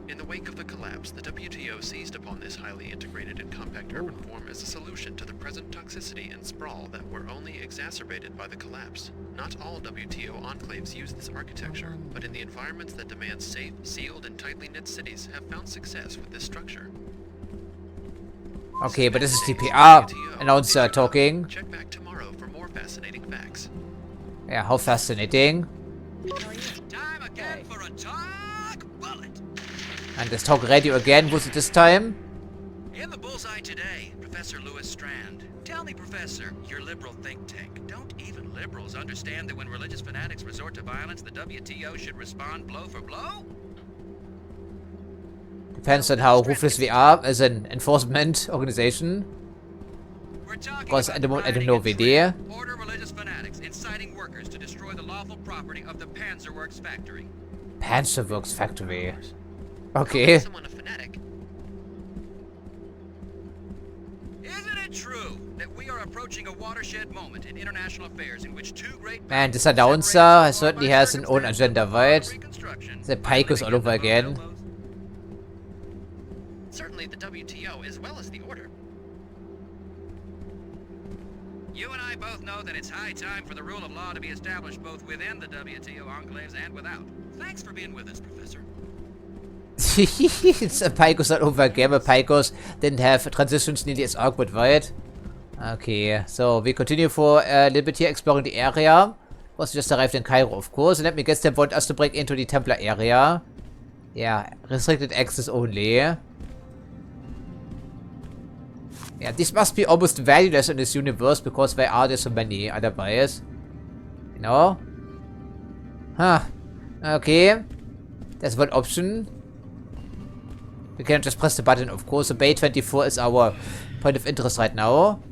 In the wake of the collapse, the WTO seized upon this highly integrated and compact urban form as a solution to the present toxicity and sprawl that were only exacerbated by the collapse. Not all WTO enclaves use this architecture, but in the environments that demand safe, sealed, and tightly knit cities have found success with this structure. Okay, but this is the PR announcer talking. Check back tomorrow for more fascinating facts. Yeah, how fascinating. Time again for a talk bullet. And this talk radio again, was it this time? In the bullseye today, Professor Lewis Strand. Tell me, Professor, your liberal think tank. Don't even liberals understand that when religious fanatics resort to violence, the WTO should respond blow for blow? Depends on how ruthless we are as an enforcement organization. Because at the moment I don't know the idea. Order religious fanatics inciting workers to destroy the lawful property of the Panzerworks factory. Panzerworks factory. Okay. Isn't it true that we are approaching a watershed moment in international affairs in which two great Man, this announcer certainly has an own agenda, right? The pike is all over again. Certainly the WTO as well as the Order. You and I both know that it's high time for the rule of law to be established both within the WTO enclaves and without. Thanks for being with us, Professor. It's a Picos all over again, but Picos didn't have transitions nearly as awkward, right? Okay, so we continue for a little bit here exploring the area. Was just arrived in Cairo, of course, and let me guess they want us to break into the Templar area. Yeah, restricted access only. Yeah, this must be almost valueless in this universe because there are so many otherwise. You know? Huh. Okay. There's one option. We can just press the button, of course. So Bay 24 is our point of interest right now.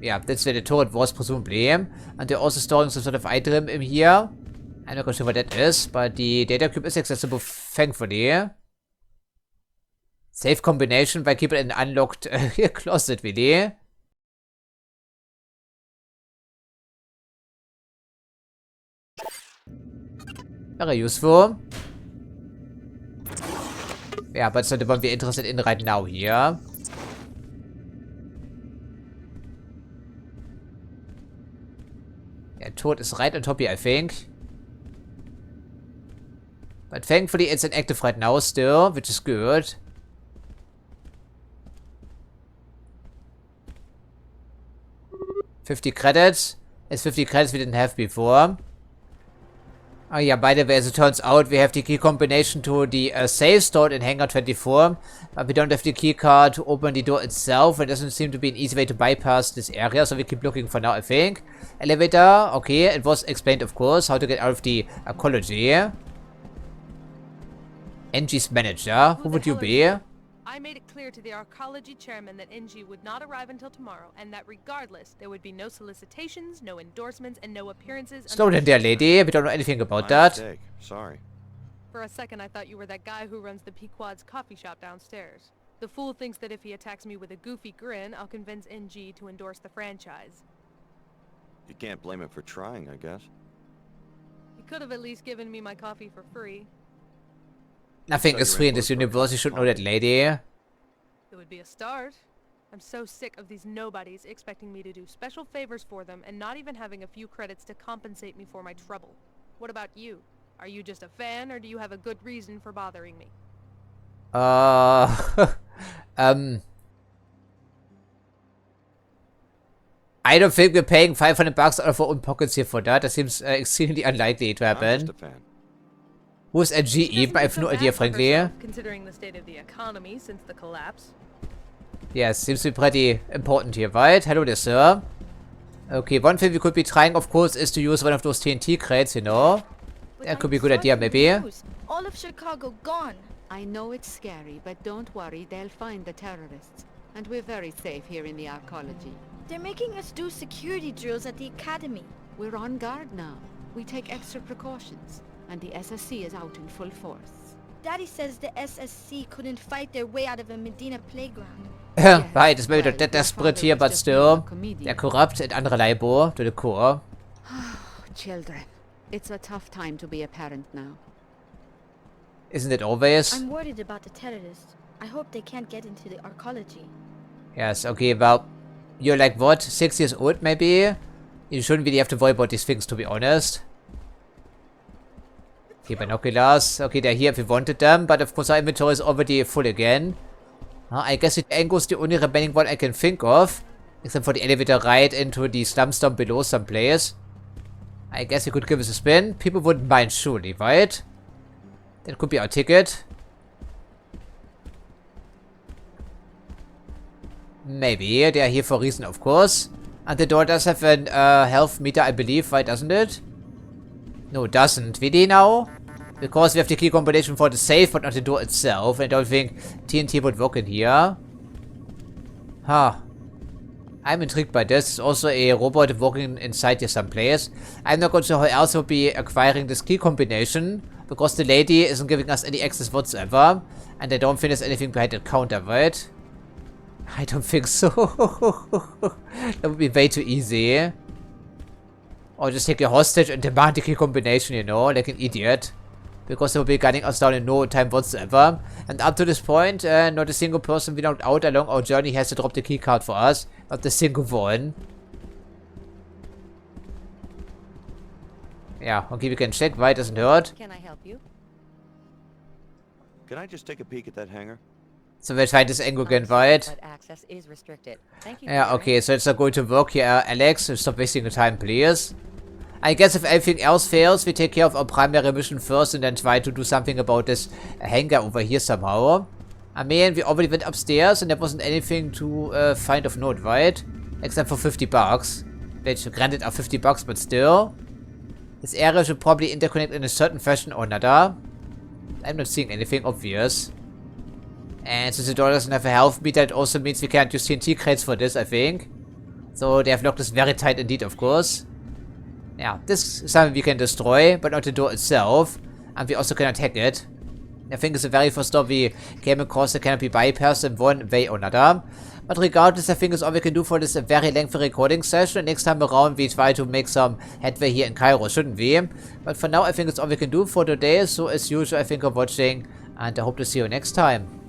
Yeah, that's where the turret was, presumably. And they're also storing some sort of item in here. I'm not quite sure what that is, but the data cube is accessible, thankfully. Safe combination by keeping it in an unlocked closet, really. Very useful. Yeah, but it's not the one we're interested in right now here. Yeah, Tod is right on top here, I think. But thankfully it's inactive right now still, which is good. $50 credits. It's 50 credits we didn't have before. Oh yeah, by the way, as it turns out, we have the key combination to the safe stored in Hangar 24. But we don't have the key card to open the door itself. It doesn't seem to be an easy way to bypass this area, so we keep looking for now, I think. Elevator, okay, it was explained, of course, how to get out of the ecology. NG's manager, who would you be? I made it clear to the arcology chairman that NG would not arrive until tomorrow, and that regardless, there would be no solicitations, no endorsements, and no appearances. Slow down there, lady. We don't know anything about that. Mistake. Sorry. For a second, I thought you were that guy who runs the Pequod's coffee shop downstairs. The fool thinks that if he attacks me with a goofy grin, I'll convince NG to endorse the franchise. You can't blame him for trying, I guess. He could have at least given me my coffee for free. Nothing is free in this universe, you should know that, lady. It would be a start. I'm so sick of these nobodies expecting me to do special favors for them and not even having a few credits to compensate me for my trouble. What about you? Are you just a fan, or do you have a good reason for bothering me? I don't think we're paying $500 out of our own pockets here for that. That seems extremely unlikely to happen. I'm just a fan. Who's a GE? I have no idea, frankly. Considering the state of the economy since the collapse. Yeah, seems to be pretty important here, right? Hello there, sir. Okay, one thing we could be trying, of course, is to use one of those TNT crates, you know? That could be a good idea, maybe. All of Chicago gone. I know it's scary, but don't worry, they'll find the terrorists. And we're very safe here in the arcology. They're making us do security drills at the academy. We're on guard now. We take extra precautions. And the SSC is out in full force. Daddy says the SSC couldn't fight their way out of a Medina playground. Right, it's maybe not that desperate here, but still. They're corrupt and unreliable to the core. Children, it's a tough time to be a parent now. Isn't it always? I'm worried about the terrorists. I hope they can't get into the arcology. Yes, okay, well, you're like, what, 6 years old, maybe? You shouldn't really have to worry about these things, to be honest. Okay, binoculars. Okay, they're here if we wanted them, but of course our inventory is already full again. I guess the angle's the only remaining one I can think of. Except for the elevator ride into the slums down below someplace. I guess you could give us a spin. People wouldn't mind, surely, right? That could be our ticket. Maybe. They are here for a reason, of course. And the door does have an health meter, I believe, right? Doesn't it? No, it doesn't. Really now? Because we have the key combination for the safe, but not the door itself. I don't think TNT would work in here. Huh. I'm intrigued by this. There's also a robot walking inside here someplace. I'm not going to how else will be acquiring this key combination. Because the lady isn't giving us any access whatsoever. And I don't think there's anything behind the counter, right? I don't think so. That would be way too easy. Or just take a hostage and demand the key combination, you know, like an idiot. Because they will be gunning us down in no time whatsoever. And up to this point, not a single person we knocked out along our journey has to drop the key card for us. Not a single one. Yeah, okay, we can check. Why it doesn't hurt. Can I help you? Can I just take a peek at that hangar? So we'll try this angle again, right? But access is restricted. Thank you. Yeah, okay, so it's not going to work here, Alex. So stop wasting your time, please. I guess if everything else fails, we take care of our primary mission first and then try to do something about this hangar over here somehow. I mean, we already went upstairs and there wasn't anything to find of note, right? Except for $50. Which granted are $50, but still. This area should probably interconnect in a certain fashion or another. I'm not seeing anything obvious. And since the door doesn't have a health meter, it also means we can't use TNT crates for this, I think. So they have locked us very tight indeed, of course. Yeah, this is something we can destroy, but not the door itself. And we also cannot hack it. I think it's the very first door we came across that cannot be bypassed in one way or another. But regardless, I think it's all we can do for this very lengthy recording session. Next time around, we try to make some headway here in Cairo, shouldn't we? But for now, I think it's all we can do for today. So as usual, I think you're watching, and I hope to see you next time.